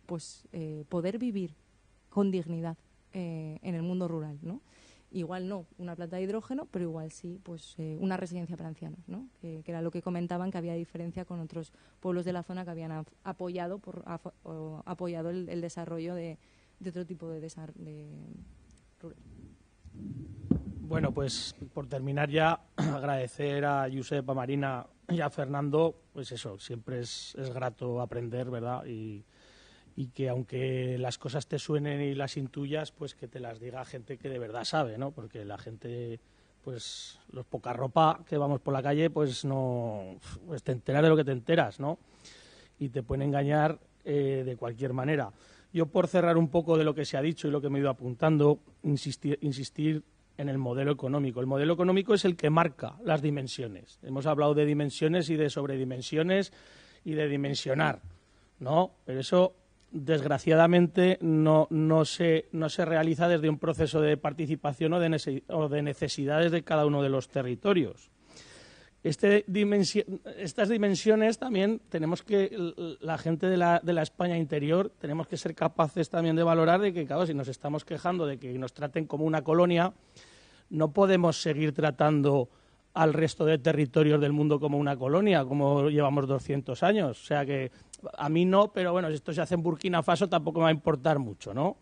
pues, poder vivir con dignidad en el mundo rural, ¿no? igual no una planta de hidrógeno, pero igual sí pues una residencia para ancianos, ¿no? Que era lo que comentaban, que había diferencia con otros pueblos de la zona que habían apoyado el desarrollo de otro tipo de rural. Bueno, pues por terminar ya, agradecer a Josep, a Marina y a Fernando, pues eso, siempre es grato aprender, ¿verdad? Y que aunque las cosas te suenen y las intuyas, pues que te las diga gente que de verdad sabe, ¿no? Porque la gente, pues los poca ropa que vamos por la calle, pues no, pues te enteras de lo que te enteras, ¿no? Y te pueden engañar de cualquier manera. Yo, por cerrar un poco de lo que se ha dicho y lo que me he ido apuntando, insistir en el modelo económico. El modelo económico es el que marca las dimensiones. Hemos hablado de dimensiones y de sobredimensiones y de dimensionar, ¿no? Pero eso, desgraciadamente, no se realiza desde un proceso de participación o de necesidades de cada uno de los territorios. Estas dimensiones también tenemos que, la gente de la España interior, tenemos que ser capaces también de valorar de que, claro, si nos estamos quejando de que nos traten como una colonia, no podemos seguir tratando al resto de territorios del mundo como una colonia, como llevamos 200 años. O sea que a mí no, pero bueno, si esto se hace en Burkina Faso tampoco me va a importar mucho, ¿no?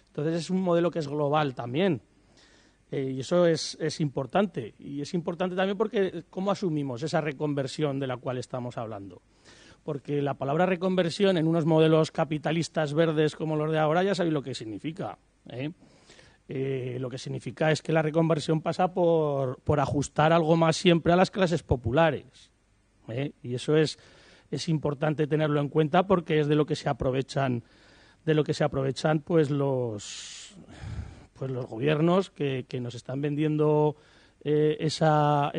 Entonces es un modelo que es global también. Y eso es importante. Y es importante también porque cómo asumimos esa reconversión de la cual estamos hablando. Porque la palabra reconversión en unos modelos capitalistas verdes como los de ahora ya sabéis lo que significa. Lo que significa es que la reconversión pasa por ajustar algo más siempre a las clases populares. Y eso es importante tenerlo en cuenta porque es de lo que se aprovechan pues los gobiernos que nos están vendiendo esa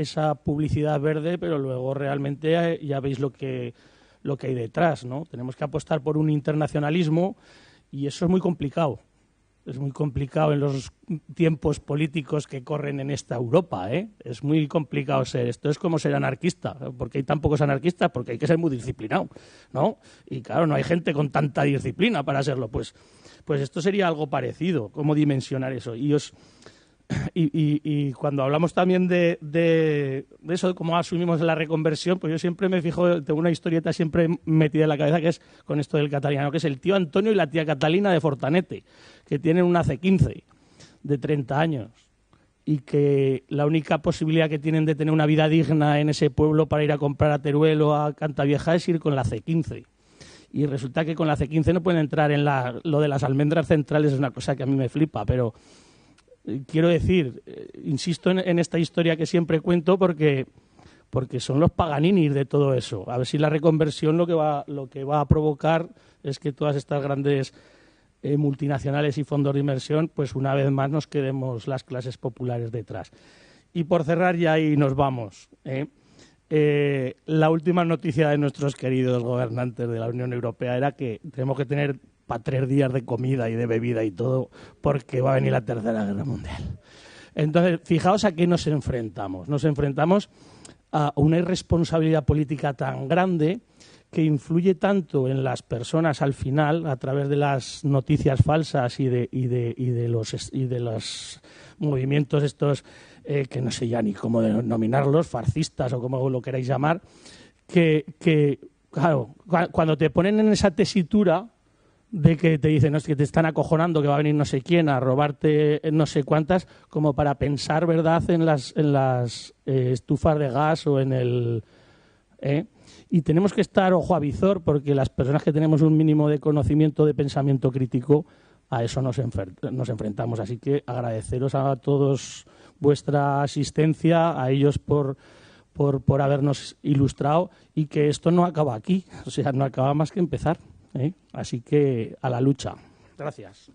publicidad verde, pero luego realmente ya veis lo que hay detrás, ¿no? Tenemos que apostar por un internacionalismo y eso es muy complicado. Es muy complicado en los tiempos políticos que corren en esta Europa, ¿eh? Es muy complicado ser. Esto es como ser anarquista. ¿Por qué hay tan pocos anarquistas? Porque hay que ser muy disciplinado, ¿no? Y claro, no hay gente con tanta disciplina para serlo. Pues esto sería algo parecido, cómo dimensionar eso. Y cuando hablamos también de eso, de cómo asumimos la reconversión, pues yo siempre me fijo, tengo una historieta siempre metida en la cabeza que es con esto del catalaniano, que es el tío Antonio y la tía Catalina de Fortanete, que tienen una C15 de 30 años y que la única posibilidad que tienen de tener una vida digna en ese pueblo para ir a comprar a Teruel o a Cantavieja es ir con la C15. Y resulta que con la C15 no pueden entrar en lo de las almendras centrales, es una cosa que a mí me flipa, pero quiero decir, insisto en esta historia que siempre cuento porque son los Paganinis de todo eso. A ver si la reconversión lo que va a provocar es que todas estas grandes multinacionales y fondos de inversión, pues una vez más nos quedemos las clases populares detrás. Y por cerrar ya ahí nos vamos. La última noticia de nuestros queridos gobernantes de la Unión Europea era que tenemos que tener para 3 días de comida y de bebida y todo, porque va a venir la Tercera Guerra Mundial. Entonces, fijaos a qué nos enfrentamos. Nos enfrentamos a una irresponsabilidad política tan grande que influye tanto en las personas al final, a través de las noticias falsas y de los movimientos estos, que no sé ya ni cómo denominarlos, fascistas o como lo queráis llamar, que claro, cuando te ponen en esa tesitura de que te dicen, no, es que te están acojonando, que va a venir no sé quién a robarte no sé cuántas, como para pensar, ¿verdad?, en las estufas de gas o en el... Y tenemos que estar ojo a visor porque las personas que tenemos un mínimo de conocimiento, de pensamiento crítico, a eso nos enfrentamos. Así que agradeceros a todos vuestra asistencia, a ellos por habernos ilustrado y que esto no acaba aquí, o sea, no acaba más que empezar. Así que a la lucha. Gracias.